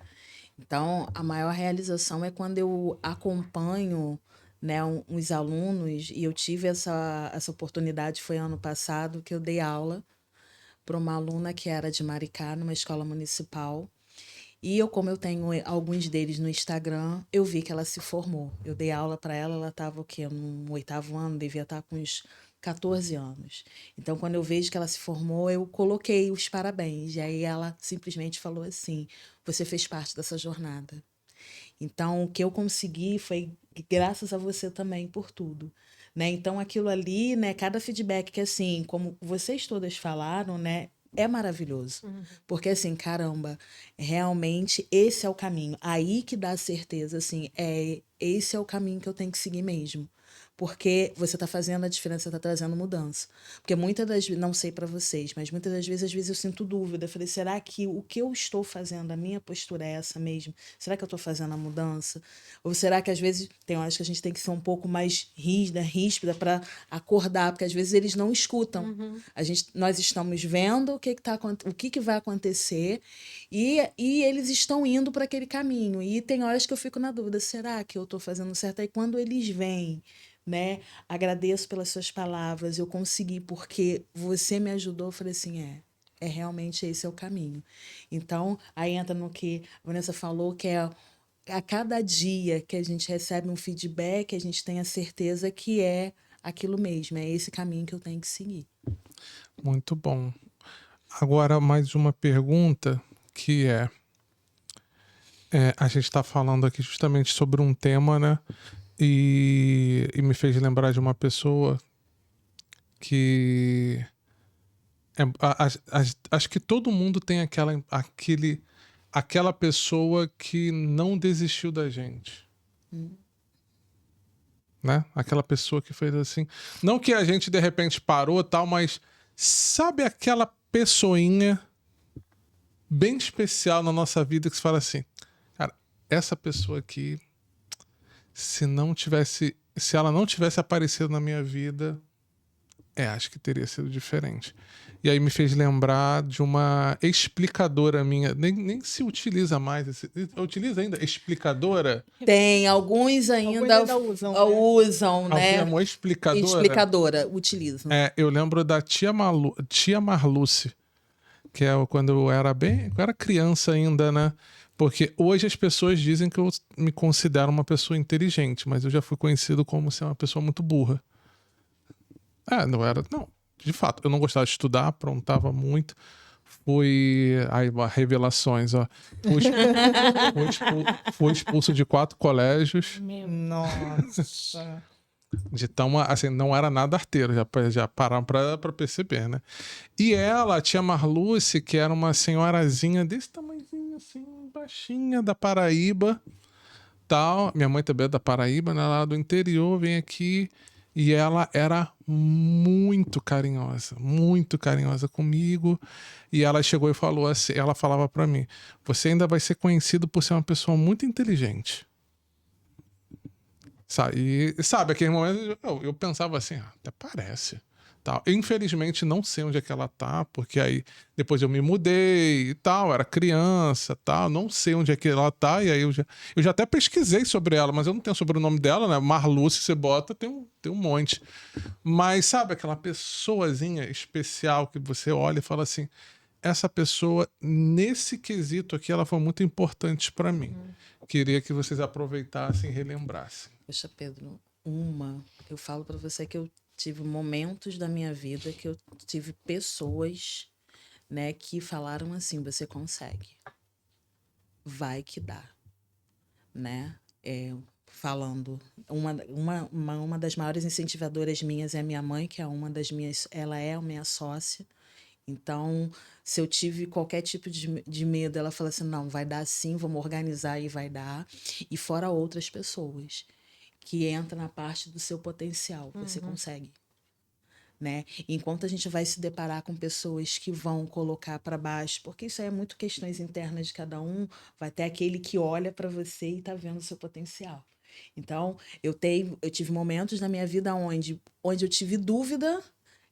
Então, a maior realização é quando eu acompanho, né, uns alunos, e eu tive essa oportunidade, foi ano passado, que eu dei aula para uma aluna que era de Maricá, numa escola municipal. E como eu tenho alguns deles no Instagram, eu vi que ela se formou. Eu dei aula para ela, ela estava o quê? No 8º ano, devia estar com uns 14 anos. Então, quando eu vejo que ela se formou, eu coloquei os parabéns. E aí ela simplesmente falou assim, você fez parte dessa jornada. Então, o que eu consegui foi graças a você também por tudo. Né? Então, aquilo ali, né, cada feedback que, assim, como vocês todas falaram, né, é maravilhoso. Porque, assim, caramba, realmente esse é o caminho. Aí que dá a certeza, assim, esse é o caminho que eu tenho que seguir mesmo. Porque você está fazendo a diferença, você está trazendo mudança. Porque muitas das vezes, não sei para vocês, mas muitas das vezes, às vezes eu sinto dúvida. Eu falei, será que o que eu estou fazendo, a minha postura é essa mesmo? Será que eu estou fazendo a mudança? Ou será que às vezes, tem horas que a gente tem que ser um pouco mais ríspida para acordar, porque às vezes eles não escutam. Nós estamos vendo o que vai acontecer e eles estão indo para aquele caminho. E tem horas que eu fico na dúvida, será que eu estou fazendo certo? Aí quando eles vêm, né? Agradeço pelas suas palavras, eu consegui porque você me ajudou, eu falei assim, realmente esse é o caminho. Então, aí entra no que a Vanessa falou, que é a cada dia que a gente recebe um feedback, a gente tem a certeza que é aquilo mesmo, é esse caminho que eu tenho que seguir. Muito bom. Agora, mais uma pergunta que a gente está falando aqui justamente sobre um tema, né? E me fez lembrar de uma pessoa que acho que todo mundo tem aquela pessoa que não desistiu da gente. Né? Aquela pessoa que fez assim. Não que a gente de repente parou tal, mas sabe aquela pessoinha bem especial na nossa vida que você fala assim, cara, essa pessoa aqui, se ela não tivesse aparecido na minha vida, acho que teria sido diferente. E aí me fez lembrar de uma explicadora minha. Nem se utiliza mais. Utiliza ainda explicadora? Tem, alguns ainda usam, né? Uma explicadora. Explicadora, utilizam. Eu lembro da tia Marluce, que quando eu era criança ainda, né? Porque hoje as pessoas dizem que eu me considero uma pessoa inteligente, mas eu já fui conhecido como ser uma pessoa muito burra. Não, de fato, eu não gostava de estudar, aprontava muito. Revelações, ó. Fui expulso de 4 colégios. Nossa. De tão, assim, não era nada arteiro, já pararam pra perceber, né? E ela, a tia Marluce, que era uma senhorazinha desse tamanhozinho, assim, baixinha, da Paraíba, tal. Minha mãe também é da Paraíba, né? Lá do interior, vem aqui. E ela era muito carinhosa comigo. E ela chegou e falou assim, ela falava pra mim, você ainda vai ser conhecido por ser uma pessoa muito inteligente. Sabe, aquele momento eu pensava assim, até parece. Tal. Infelizmente não sei onde é que ela tá, porque aí depois eu me mudei e tal, era criança tal, não sei onde é que ela tá, e aí eu já até pesquisei sobre ela, mas eu não tenho sobre o nome dela, né? Marluce, você bota, tem um monte. Mas sabe aquela pessoazinha especial que você olha e fala assim, essa pessoa, nesse quesito aqui, ela foi muito importante pra mim. Queria que vocês aproveitassem e relembrassem. Poxa, Pedro, eu falo pra você que eu tive momentos da minha vida que eu tive pessoas, né, que falaram assim, você consegue, vai que dá, né? Falando, uma das maiores incentivadoras minhas é a minha mãe, que é ela é a minha sócia. Então, se eu tive qualquer tipo de medo, ela fala assim, não, vai dar sim, vamos organizar e vai dar. E fora outras pessoas que entram na parte do seu potencial, você consegue, né? Enquanto a gente vai se deparar com pessoas que vão colocar para baixo, porque isso aí é muito questões internas de cada um, vai ter aquele que olha para você e tá vendo o seu potencial. Então, eu tive momentos na minha vida onde eu tive dúvida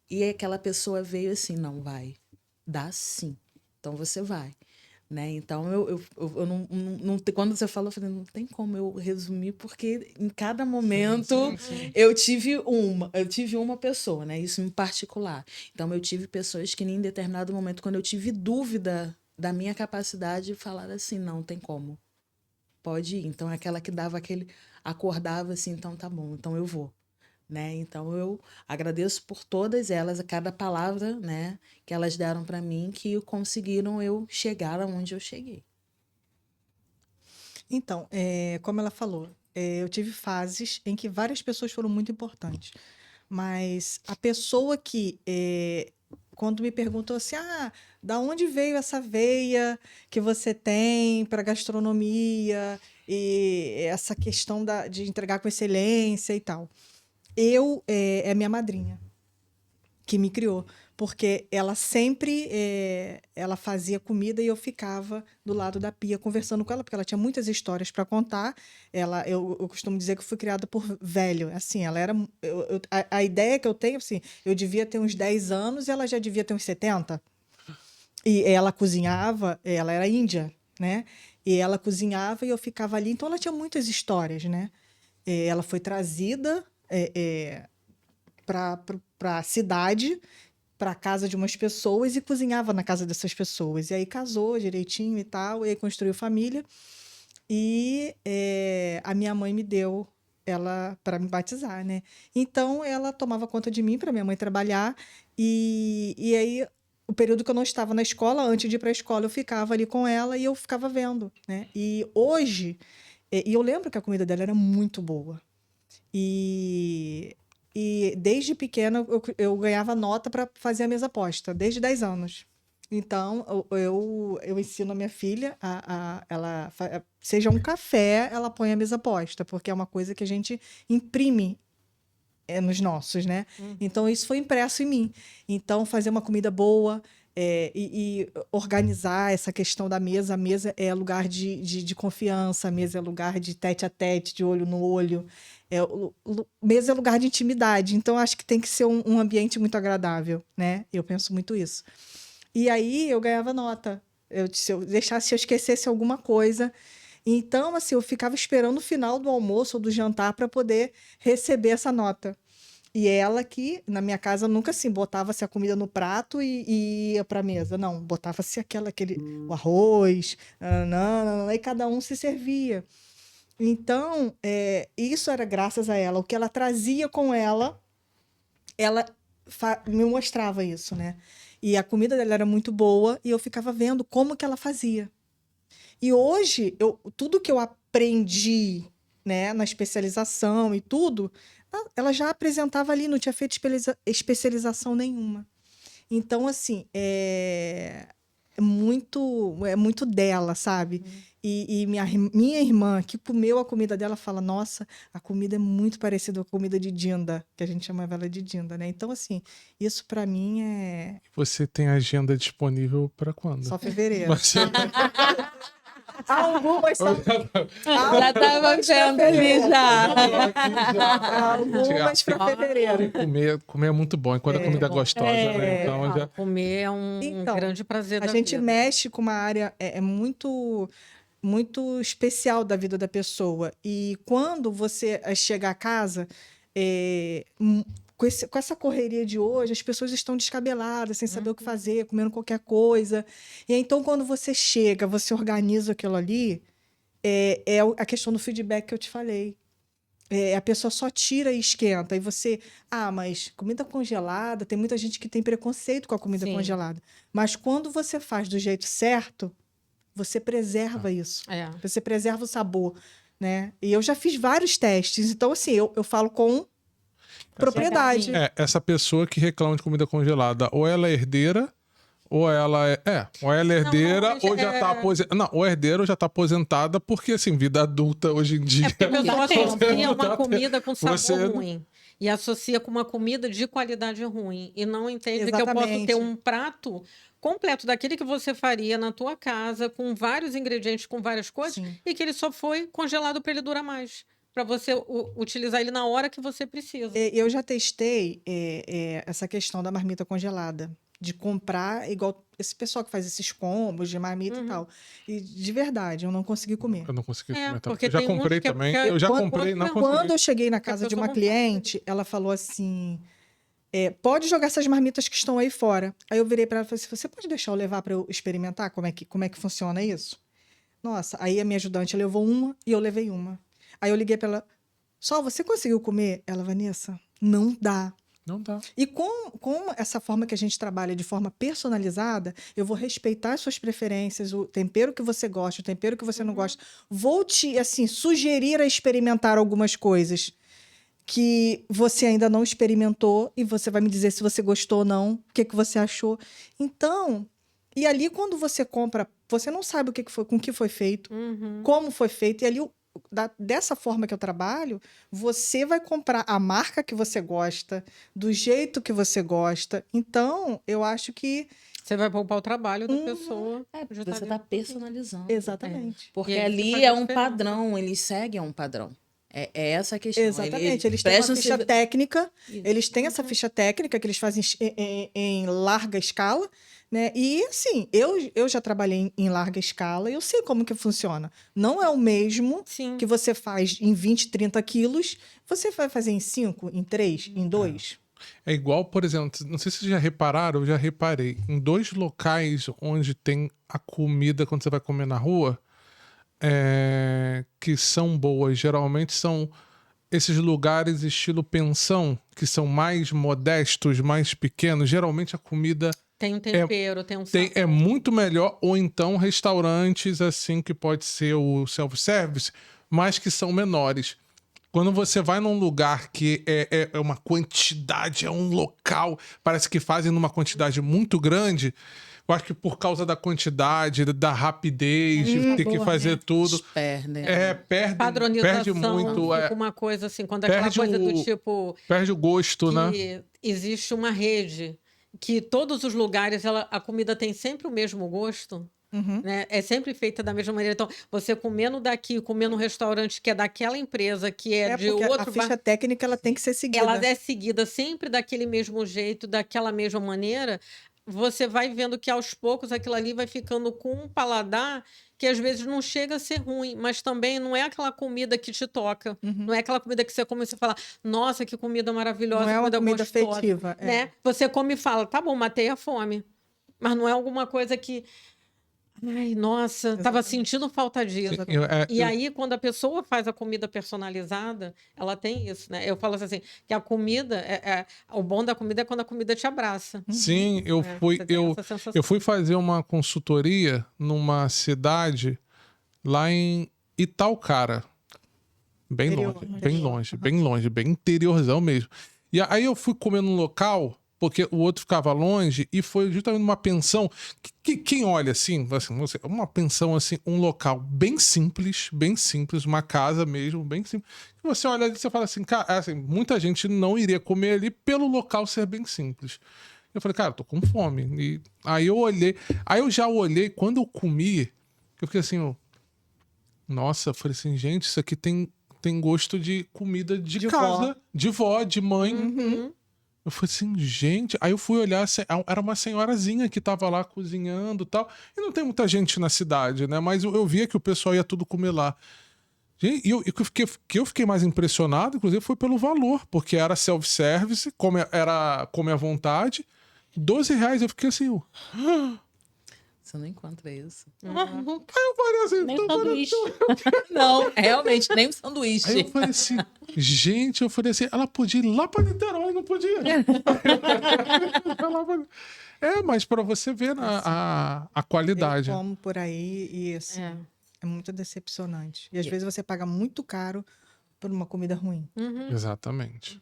e aquela pessoa veio assim, não, vai, dá sim, então você vai. Né? Então, eu não, quando você falou, eu falei, não tem como eu resumir, porque em cada momento Sim. eu tive uma pessoa, né? Isso em particular. Então, eu tive pessoas que em determinado momento, quando eu tive dúvida da minha capacidade, falaram assim, não tem como, pode ir. Então, aquela que acordava assim, então tá bom, então eu vou. Né? Então eu agradeço por todas elas, a cada palavra, né, que elas deram para mim, que conseguiram eu chegar aonde eu cheguei. Então, como ela falou, eu tive fases em que várias pessoas foram muito importantes, mas a pessoa que, quando me perguntou assim, da onde veio essa veia que você tem para gastronomia e essa questão de entregar com excelência e tal, é minha madrinha que me criou, porque ela sempre ela fazia comida e eu ficava do lado da pia conversando com ela, porque ela tinha muitas histórias para contar. Eu costumo dizer que eu fui criada por velho, assim, ela era a ideia que eu tenho, assim, eu devia ter uns 10 anos e ela já devia ter uns 70. E ela cozinhava, ela era índia, né? E ela cozinhava e eu ficava ali, então ela tinha muitas histórias, né? Ela foi trazida para a cidade, para a casa de umas pessoas e cozinhava na casa dessas pessoas. E aí casou direitinho e tal, e aí construiu família. E a minha mãe me deu ela para me batizar, né? Então ela tomava conta de mim para minha mãe trabalhar. E aí, o período que eu não estava na escola, antes de ir para a escola, eu ficava ali com ela e eu ficava vendo, né? E hoje, e eu lembro que a comida dela era muito boa. E desde pequena eu ganhava nota para fazer a mesa posta, desde 10 anos. Então, eu ensino a minha filha seja um café, ela põe a mesa posta, porque é uma coisa que a gente imprime nos nossos, né? Então, isso foi impresso em mim. Então, fazer uma comida boa e organizar essa questão da mesa. A mesa é lugar de confiança, a mesa é lugar de tete a tete, de olho no olho. Mesa é lugar de intimidade. Então, acho que tem que ser um ambiente muito agradável, né? Eu penso muito isso. E aí, eu ganhava nota. Se eu esquecesse alguma coisa. Então, assim, eu ficava esperando o final do almoço ou do jantar para poder receber essa nota. E ela que, na minha casa, nunca assim, botava-se a comida no prato e ia para a mesa. Não, botava-se o arroz, e cada um se servia. Então, isso era graças a ela. O que ela trazia com ela me mostrava isso, né? E a comida dela era muito boa e eu ficava vendo como que ela fazia. E hoje, tudo que eu aprendi né, na especialização e tudo, ela já apresentava ali, não tinha feito especialização nenhuma. Então, assim, é muito dela, sabe? E minha irmã, que comeu a comida dela, fala, nossa, a comida é muito parecida com a comida de Dinda, que a gente chamava ela de Dinda, né? Então, assim, isso pra mim é Você tem agenda disponível para quando? só fevereiro. Você... Algumas só... Já tava vendo ali já. Algumas pra fevereiro. Comer é muito bom, e quando a comida é gostosa, né? Então, já... Comer é um Então, grande prazer A da gente vida. mexe com uma área muito especial da vida da pessoa. E quando você chega a casa, com essa correria de hoje, as pessoas estão descabeladas, sem saber o que fazer, comendo qualquer coisa. E aí, então, quando você chega, você organiza aquilo ali, é a questão do feedback que eu te falei. A pessoa só tira e esquenta. E você, mas comida congelada, tem muita gente que tem preconceito com a comida Sim. congelada. Mas quando você faz do jeito certo, você preserva isso. É. Você preserva o sabor, né? E eu já fiz vários testes. Então, assim, eu falo com propriedade. Essa pessoa que reclama de comida congelada, ou ela é herdeira, ou ela é herdeira, ou já tá aposentada. Não, ou herdeira ou já tá aposentada, porque, assim, vida adulta hoje em dia. Porque a pessoa associa uma Você- comida com sabor você- ruim. E associa com uma comida de qualidade ruim. E não entende que eu posso Exatamente. ter um prato completo daquele que você faria na tua casa, com vários ingredientes, com várias coisas, Sim. e que ele só foi congelado para ele durar mais. Para você utilizar ele na hora que você precisa. Eu já testei essa questão da marmita congelada. De comprar, igual esse pessoal que faz esses combos de marmita e tal. E, de verdade, eu não consegui comer. Eu não consegui comer também. porque Eu já tem uns comprei que é também. porque- Eu já quando- comprei e não quando- consegui. Quando eu cheguei na casa de pessoa uma não cliente, ela falou assim: pode jogar essas marmitas que estão aí fora. Aí eu virei para ela e falei assim: você pode deixar eu levar para eu experimentar como é que funciona isso? Nossa, aí a minha ajudante levou uma e eu levei uma. Aí eu liguei para ela: Sol, você conseguiu comer? Ela, Vanessa, não dá. Não dá. E com essa forma que a gente trabalha de forma personalizada, eu vou respeitar as suas preferências, o tempero que você gosta, o tempero que você não gosta. Vou te, assim, sugerir a experimentar algumas coisas que você ainda não experimentou e você vai me dizer se você gostou ou não, o que você achou. Então, e ali quando você compra, você não sabe com que foi feito, como foi feito, e ali dessa forma que eu trabalho, você vai comprar a marca que você gosta, do jeito que você gosta. Então, eu acho que... Você vai poupar o trabalho da pessoa. Você justamente. está personalizando. Exatamente. Porque E aí você ali faz é a um diferença. padrão, eles seguem um padrão. É essa a questão. Exatamente. Eles têm uma prestam ficha se- técnica, Isso. eles têm essa ficha técnica que eles fazem em larga escala, né? E, assim, eu já trabalhei em larga escala e eu sei como que funciona. Não é o mesmo Sim. que você faz em 20, 30 quilos, você vai fazer em 5, em 3, em 2. É igual, por exemplo, não sei se vocês já repararam, eu já reparei, em 2 locais onde tem a comida quando você vai comer na rua, que são boas, geralmente são esses lugares estilo pensão, que são mais modestos, mais pequenos, geralmente a comida Tem um tempero, tem um é sabor. muito melhor, ou então restaurantes assim que pode ser o self-service, mas que são menores. Quando você vai num lugar que é uma quantidade, é um local, parece que fazem numa quantidade muito grande, eu acho que por causa da quantidade, da rapidez, de ter que fazer tudo, Perdem. perde Padronização, muito, fica uma coisa assim, quando é aquela perde coisa do o- tipo perde o gosto, né? que existe uma rede que todos os lugares a comida tem sempre o mesmo gosto, né? É sempre feita da mesma maneira. Então, você comendo daqui, comendo num restaurante que é daquela empresa, que é de Porque a outro ficha técnica ela tem que ser seguida. ela é seguida sempre daquele mesmo jeito, daquela mesma maneira, você vai vendo que aos poucos aquilo ali vai ficando com um paladar que às vezes não chega a ser ruim, mas também não é aquela comida que te toca, não é aquela comida que você come e você fala, nossa, que comida maravilhosa, Não é uma comida gostosa, afetiva, né? Você come e fala, tá bom, matei a fome, mas não é alguma coisa que, ai, nossa, tava sentindo falta disso. E aí, quando a pessoa faz a comida personalizada, ela tem isso, né? Eu falo assim, que a comida, o bom da comida é quando a comida te abraça. Sim, Você tem essa sensação. eu fui fazer uma consultoria numa cidade lá em Itaocara. Bem Interior. longe, bem longe, bem interiorzão mesmo. E aí eu fui comer num local, porque o outro ficava longe, e foi justamente uma pensão. Quem olha assim, uma pensão assim, um local bem simples, uma casa mesmo, bem simples. E você olha ali e você fala assim, cara, assim, muita gente não iria comer ali pelo local ser bem simples. Eu falei, cara, eu tô com fome. E aí eu já olhei, quando eu comi, eu fiquei assim, ó, nossa, eu falei assim, gente, isso aqui tem gosto de comida de casa, vó. de vó, de mãe. Uhum. Eu falei assim, gente. Aí eu fui olhar, era uma senhorazinha que tava lá cozinhando e tal. E não tem muita gente na cidade, né? Mas eu via que o pessoal ia tudo comer lá. Gente, e eu fiquei mais impressionado, inclusive, foi pelo valor, porque era self-service, come à vontade. R$ 12. Eu fiquei assim, Você não encontra isso. aí eu falei assim, Nem então, sanduíche. Não, realmente, nem um aí sanduíche. eu falei assim, gente, ela podia ir lá pra Niterói, não podia. Mas pra você ver a qualidade. Eu como por aí e assim, é muito decepcionante. E às vezes você paga muito caro por uma comida ruim. Uhum. Exatamente.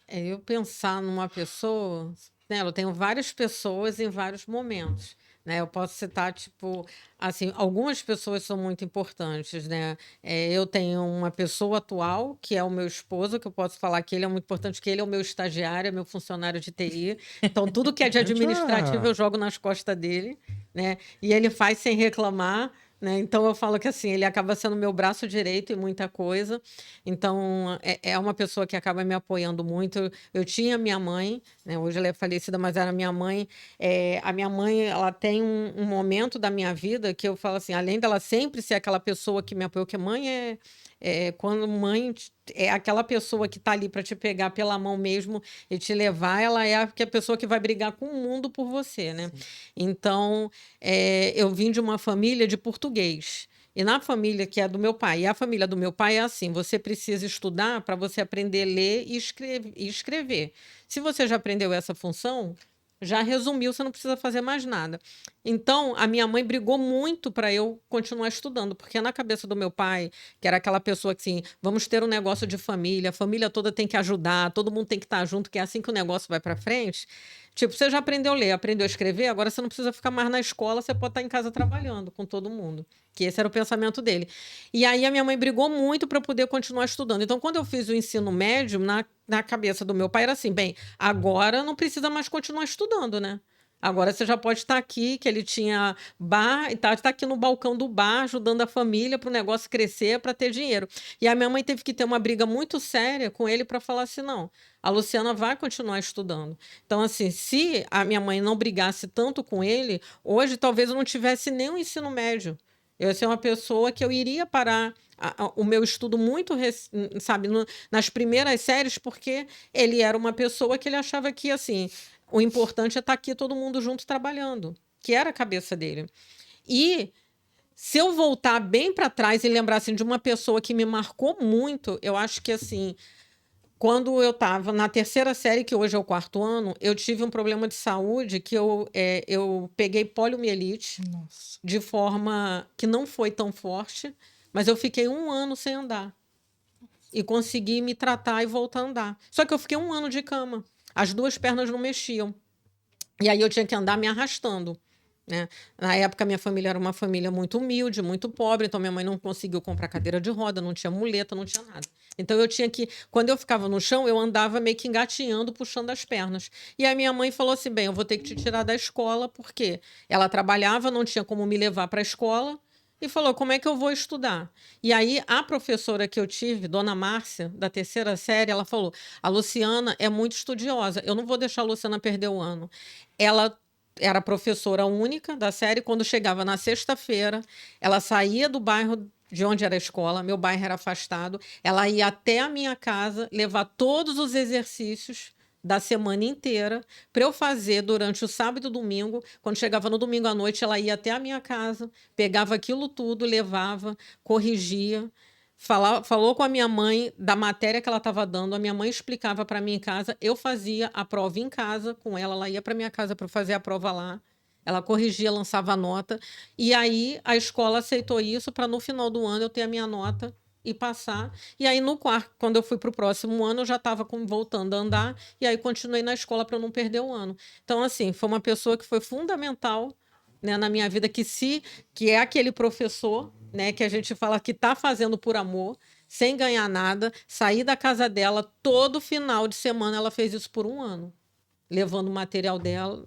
Eu pensar numa pessoa, né? Eu tenho várias pessoas em vários momentos, né? Eu posso citar, tipo, assim, algumas pessoas são muito importantes, né? Eu tenho uma pessoa atual, que é o meu esposo, que eu posso falar que ele é muito importante, que ele é o meu estagiário, é meu funcionário de TI. Então, tudo que é de administrativo eu jogo nas costas dele, né? E ele faz sem reclamar. Né? Então eu falo que assim, ele acaba sendo meu braço direito em muita coisa. Então é uma pessoa que acaba me apoiando muito. Eu tinha minha mãe, né? Hoje ela é falecida, mas era minha mãe. A minha mãe, ela tem um momento da minha vida que eu falo assim, além dela sempre ser aquela pessoa que me apoiou, que mãe quando mãe é aquela pessoa que está ali para te pegar pela mão mesmo e te levar, ela é a pessoa que vai brigar com o mundo por você, né? Sim. Então, eu vim de uma família de português. E na família que é do meu pai, e a família do meu pai é assim, você precisa estudar para você aprender a ler e escrever. Se você já aprendeu essa função, já resumiu, você não precisa fazer mais nada. Então, a minha mãe brigou muito para eu continuar estudando, porque na cabeça do meu pai, que era aquela pessoa que assim, vamos ter um negócio de família, a família toda tem que ajudar, todo mundo tem que estar junto, que é assim que o negócio vai para frente. Tipo, você já aprendeu a ler, aprendeu a escrever, agora você não precisa ficar mais na escola, você pode estar em casa trabalhando com todo mundo. Que esse era o pensamento dele. E aí a minha mãe brigou muito para poder continuar estudando. Então, quando eu fiz o ensino médio, na cabeça do meu pai era assim, bem, agora não precisa mais continuar estudando, né? Agora você já pode estar aqui, que ele tinha bar e está aqui no balcão do bar, ajudando a família para o negócio crescer, para ter dinheiro. E a minha mãe teve que ter uma briga muito séria com ele para falar assim, não, a Luciana vai continuar estudando. Então, assim, se a minha mãe não brigasse tanto com ele, hoje talvez eu não tivesse nem o ensino médio. Eu ia ser uma pessoa que eu iria parar o meu estudo muito, sabe, nas primeiras séries, porque ele era uma pessoa que ele achava que, assim, o importante é estar aqui todo mundo junto trabalhando, que era a cabeça dele. E se eu voltar bem para trás e lembrar assim, de uma pessoa que me marcou muito, eu acho que assim, quando eu estava na terceira série, que hoje é o 4º ano, eu tive um problema de saúde que eu peguei poliomielite. Nossa. De forma que não foi tão forte, mas eu fiquei 1 ano sem andar. E consegui me tratar e voltar a andar. Só que eu fiquei 1 ano de cama. As 2 pernas não mexiam. E aí eu tinha que andar me arrastando. Né? Na época, minha família era uma família muito humilde, muito pobre, então minha mãe não conseguiu comprar cadeira de roda, não tinha muleta, não tinha nada. Então eu tinha que, quando eu ficava no chão, eu andava meio que engatinhando, puxando as pernas. E aí minha mãe falou assim, bem, eu vou ter que te tirar da escola, porque ela trabalhava, não tinha como me levar para a escola, e falou, como é que eu vou estudar? E aí a professora que eu tive, Dona Márcia, da terceira série, ela falou, a Luciana é muito estudiosa, eu não vou deixar a Luciana perder o ano. Ela era professora única da série. Quando chegava na sexta-feira, ela saía do bairro de onde era a escola, meu bairro era afastado, ela ia até a minha casa levar todos os exercícios da semana inteira para eu fazer durante o sábado e o domingo. Quando chegava no domingo à noite, ela ia até a minha casa, pegava aquilo tudo, levava, corrigia. Falou com a minha mãe da matéria que ela estava dando, a minha mãe explicava para mim em casa, eu fazia a prova em casa com ela, ela ia para minha casa para fazer a prova lá, ela corrigia, lançava a nota, e aí a escola aceitou isso para no final do ano eu ter a minha nota e passar. E aí, no quarto, quando eu fui para o próximo ano, eu já estava voltando a andar, e aí continuei na escola para não perder o ano. Então, assim, foi uma pessoa que foi fundamental, né, na minha vida, que é aquele professor, né, que a gente fala que está fazendo por amor, sem ganhar nada, sair da casa dela, todo final de semana ela fez isso por um ano. Levando o material dela,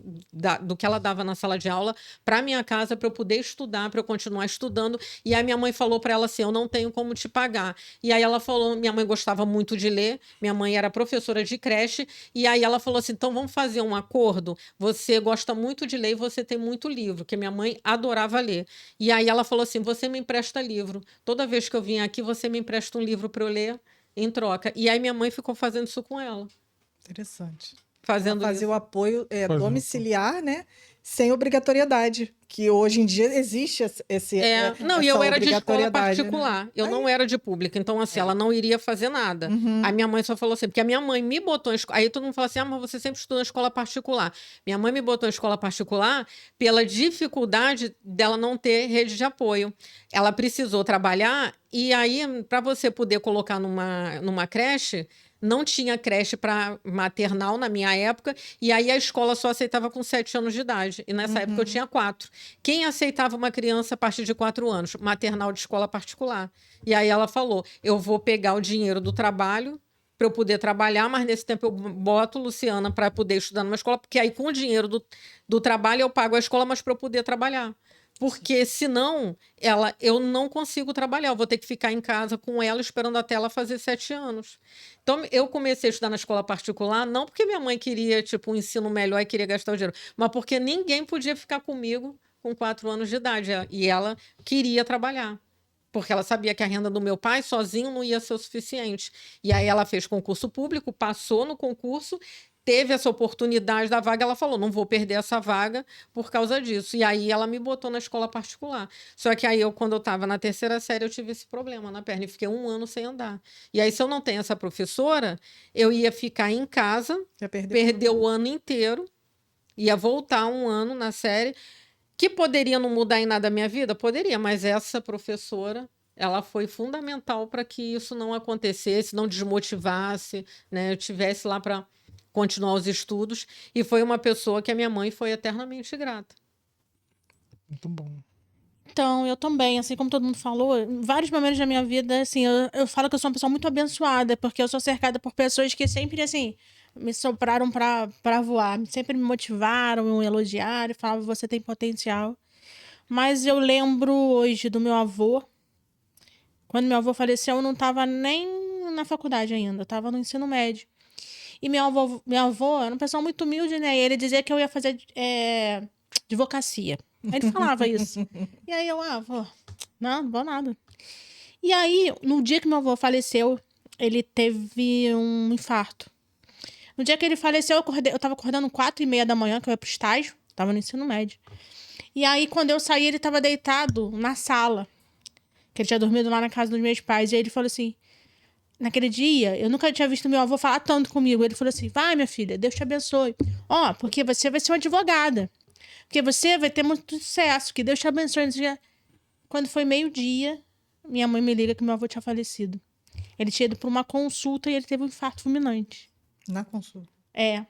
do que ela dava na sala de aula, para minha casa, para eu poder estudar, para eu continuar estudando. E aí minha mãe falou para ela assim, eu não tenho como te pagar. E aí ela falou, minha mãe gostava muito de ler, minha mãe era professora de creche, e aí ela falou assim, então vamos fazer um acordo, você gosta muito de ler e você tem muito livro, que minha mãe adorava ler. E aí ela falou assim, você me empresta livro. Toda vez que eu vim aqui, você me empresta um livro para eu ler em troca. E aí minha mãe ficou fazendo isso com ela. Interessante. Fazendo fazer isso. o apoio domiciliar, né? Sem obrigatoriedade. Que hoje em dia existe Não, e eu era de escola particular. Né? Eu não era de pública. Então, assim, ela não iria fazer nada. A minha mãe só falou assim, porque a minha mãe me botou em escola. Aí todo mundo fala assim, mas você sempre estudou em escola particular. Minha mãe me botou em escola particular pela dificuldade dela não ter rede de apoio. Ela precisou trabalhar, e aí, para você poder colocar numa creche, não tinha creche para maternal na minha época, e aí a escola só aceitava com 7 anos de idade. E nessa época eu tinha 4. Quem aceitava uma criança a partir de 4 anos? Maternal de escola particular. E aí ela falou, eu vou pegar o dinheiro do trabalho para eu poder trabalhar, mas nesse tempo eu boto Luciana para poder estudar numa escola, porque aí com o dinheiro do trabalho eu pago a escola, mas para eu poder trabalhar. Porque senão eu não consigo trabalhar, eu vou ter que ficar em casa com ela esperando até ela fazer 7 anos. Então eu comecei a estudar na escola particular, não porque minha mãe queria um ensino melhor e queria gastar o dinheiro, mas porque ninguém podia ficar comigo com 4 anos de idade, e ela queria trabalhar. Porque ela sabia que a renda do meu pai sozinho não ia ser o suficiente. E aí ela fez concurso público, passou no concurso, teve essa oportunidade da vaga, ela falou, não vou perder essa vaga por causa disso. E aí ela me botou na escola particular. Só que aí, quando eu estava na 3ª série, eu tive esse problema na perna e fiquei 1 ano sem andar. E aí, se eu não tenho essa professora, eu ia ficar em casa, perder o ano inteiro, ia voltar 1 ano na série, que poderia não mudar em nada a minha vida? Poderia, mas essa professora, ela foi fundamental para que isso não acontecesse, não desmotivasse, né? Eu tivesse lá para continuar os estudos, e foi uma pessoa que a minha mãe foi eternamente grata. Muito bom. Então, eu também, assim como todo mundo falou, em vários momentos da minha vida, assim, eu falo que eu sou uma pessoa muito abençoada, porque eu sou cercada por pessoas que sempre, assim, me sopraram pra voar, sempre me motivaram, me elogiaram, falavam, você tem potencial. Mas eu lembro hoje do meu avô. Quando meu avô faleceu, eu não estava nem na faculdade ainda, eu estava no ensino médio. E meu avô era uma pessoa muito humilde, né? E ele dizia que eu ia fazer advocacia. Aí ele falava isso. E aí eu, avô, não vou nada. E aí, no dia que meu avô faleceu, ele teve um infarto. No dia que ele faleceu, eu tava acordando 4h30 da manhã, que eu ia pro estágio, tava no ensino médio. E aí, quando eu saí, ele tava deitado na sala, que ele tinha dormido lá na casa dos meus pais. E aí ele falou assim, naquele dia, eu nunca tinha visto meu avô falar tanto comigo. Ele falou assim, vai, minha filha, Deus te abençoe. Porque você vai ser uma advogada. Porque você vai ter muito sucesso, que Deus te abençoe. Quando foi 12:00, minha mãe me liga que meu avô tinha falecido. Ele tinha ido para uma consulta e ele teve um infarto fulminante. Na consulta? É.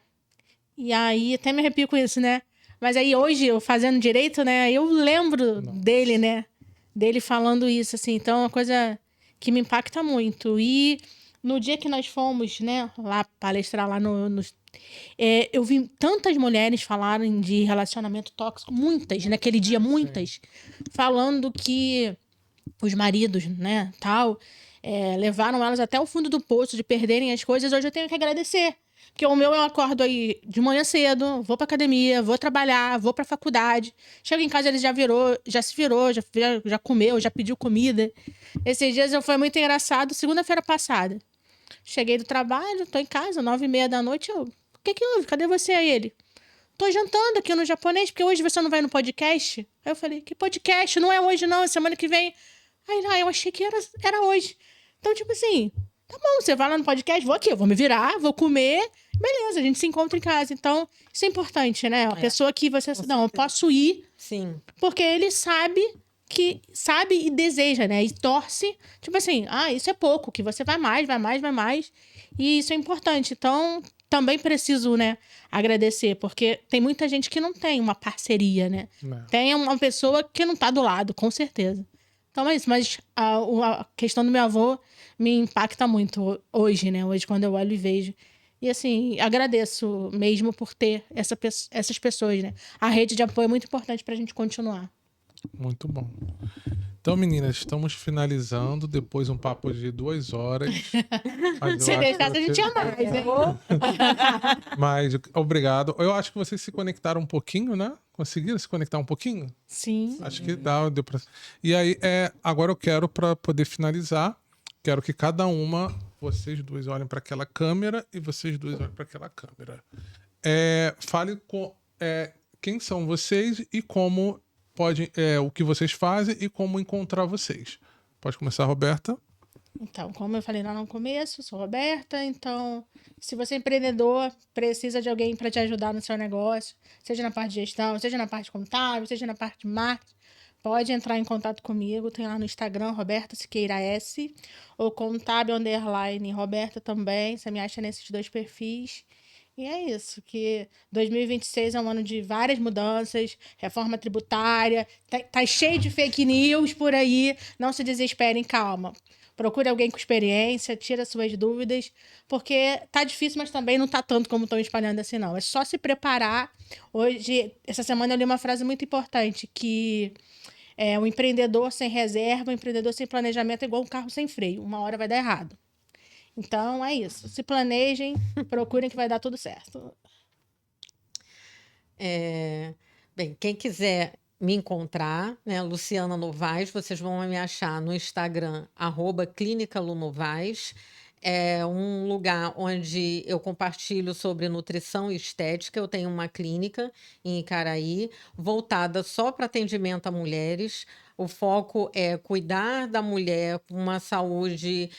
E aí, até me arrepio com isso, né? Mas aí hoje, eu fazendo direito, né? Eu lembro dele, né? Dele falando isso, assim. Então, é uma coisa que me impacta muito. E no dia que nós fomos, né? Lá palestrar lá eu vi tantas mulheres falarem de relacionamento tóxico. Muitas, naquele dia, muitas. Falando que os maridos, né? Levaram elas até o fundo do poço de perderem as coisas. Hoje eu tenho que agradecer. Porque o meu eu acordo aí de manhã cedo, vou pra academia, vou trabalhar, vou pra faculdade. Chego em casa, ele já se virou, já comeu, já pediu comida. Esses dias foi muito engraçado. Segunda-feira passada, cheguei do trabalho, tô em casa, 9h30 da noite. O que houve? Cadê você? Aí ele, tô jantando aqui no japonês, porque hoje você não vai no podcast? Aí eu falei, que podcast? Não é hoje não, é semana que vem. Aí eu achei que era hoje. Então, tipo assim, tá bom, você vai lá no podcast, vou aqui, eu vou me virar, vou comer, beleza, a gente se encontra em casa. Então, isso é importante, né? A pessoa que você... Não, eu posso ir. Sim. Porque ele sabe que sabe e deseja, né? E torce, tipo assim, isso é pouco, que você vai mais, vai mais, vai mais. E isso é importante. Então, também preciso, né, agradecer, porque tem muita gente que não tem uma parceria, né? Tem uma pessoa que não tá do lado, com certeza. Então é isso, mas a questão do meu avô me impacta muito hoje, né? Hoje, quando eu olho e vejo. E assim, agradeço mesmo por ter essas pessoas, né? A rede de apoio é muito importante pra gente continuar. Muito bom. Então, meninas, estamos finalizando. Depois um papo de 2 horas. Se deixasse, a gente ia mais, né? Mas obrigado. Eu acho que vocês se conectaram um pouquinho, né? Conseguiram se conectar um pouquinho? Sim. Acho que deu pra... E aí, agora eu quero, para poder finalizar, quero que cada uma, vocês duas olhem para aquela câmera e vocês duas olhem para aquela câmera. Fale quem são vocês e como o que vocês fazem e como encontrar vocês. Pode começar, Roberta. Então, como eu falei lá no começo, sou Roberta. Então, se você é empreendedor, precisa de alguém para te ajudar no seu negócio, seja na parte de gestão, seja na parte contábil, seja na parte de marketing, pode entrar em contato comigo. Tem lá no Instagram, Roberta Siqueira S, ou contábil _ Roberta também. Você me acha nesses 2 perfis. E é isso, que 2026 é um ano de várias mudanças, reforma tributária, tá cheio de fake news por aí. Não se desesperem, calma. Procure alguém com experiência, tira suas dúvidas, porque tá difícil, mas também não tá tanto como estão espalhando assim, não. É só se preparar. Hoje, essa semana eu li uma frase muito importante, que um empreendedor sem reserva, um empreendedor sem planejamento é igual um carro sem freio. Uma hora vai dar errado. Então, é isso. Se planejem, procurem que vai dar tudo certo. Bem, quem quiser me encontrar, né, Luciana Novaes, vocês vão me achar no Instagram, @clinicalunovaes. É um lugar onde eu compartilho sobre nutrição e estética. Eu tenho uma clínica em Icaraí, voltada só para atendimento a mulheres. O foco é cuidar da mulher com uma saúde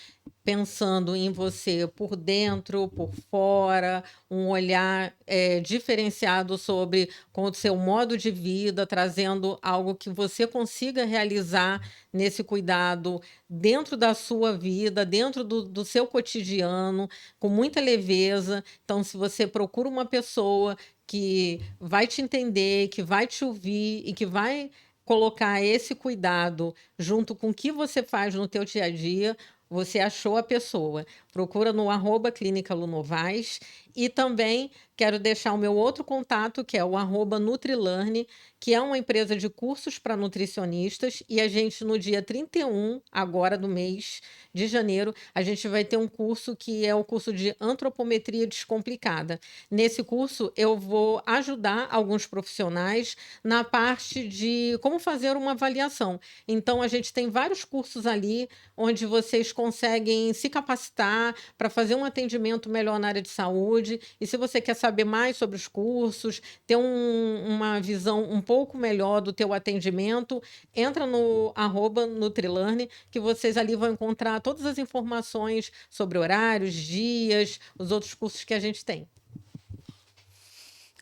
pensando em você por dentro, por fora, um olhar diferenciado sobre com o seu modo de vida, trazendo algo que você consiga realizar nesse cuidado dentro da sua vida, dentro do seu cotidiano, com muita leveza. Então, se você procura uma pessoa que vai te entender, que vai te ouvir e que vai colocar esse cuidado junto com o que você faz no teu dia a dia, você achou a pessoa. Procura no @clinicalunovaes. E também quero deixar o meu outro contato, que é o @Nutrilearn, que é uma empresa de cursos para nutricionistas. E a gente, no dia 31, agora do mês de janeiro, a gente vai ter um curso que é o curso de Antropometria Descomplicada. Nesse curso, eu vou ajudar alguns profissionais na parte de como fazer uma avaliação. Então, a gente tem vários cursos ali, onde vocês conseguem se capacitar para fazer um atendimento melhor na área de saúde. E se você quer saber mais sobre os cursos, ter uma visão um pouco melhor do teu atendimento, entra no @Nutrilearn, que vocês ali vão encontrar todas as informações sobre horários, dias, os outros cursos que a gente tem.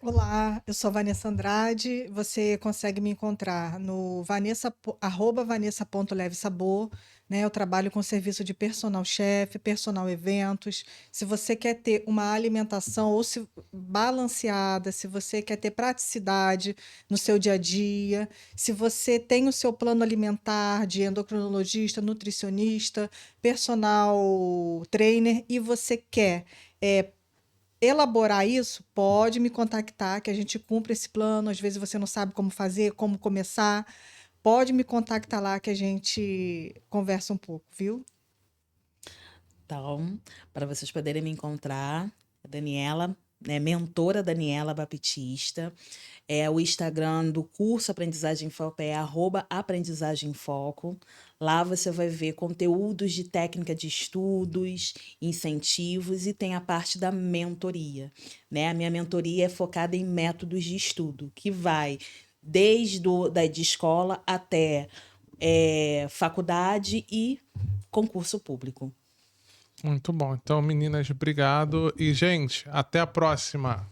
Olá, eu sou Vanessa Andrade. Você consegue me encontrar no @vanessa.levesabor, né? Eu trabalho com serviço de personal chef, personal eventos. Se você quer ter uma alimentação balanceada, se você quer ter praticidade no seu dia a dia, se você tem o seu plano alimentar de endocrinologista, nutricionista, personal trainer e você quer elaborar isso, pode me contactar que a gente cumpre esse plano. Às vezes você não sabe como fazer, como começar. Pode me contactar lá que a gente conversa um pouco, viu? Então, para vocês poderem me encontrar, a Daniela, né, mentora Daniela Baptista. O Instagram do curso Aprendizagem em Foco é @Aprendizagem em Foco. Lá você vai ver conteúdos de técnica de estudos, incentivos e tem a parte da mentoria, né? A minha mentoria é focada em métodos de estudo, que vai desde de escola até faculdade e concurso público. Muito bom. Então, meninas, obrigado. E, gente, até a próxima.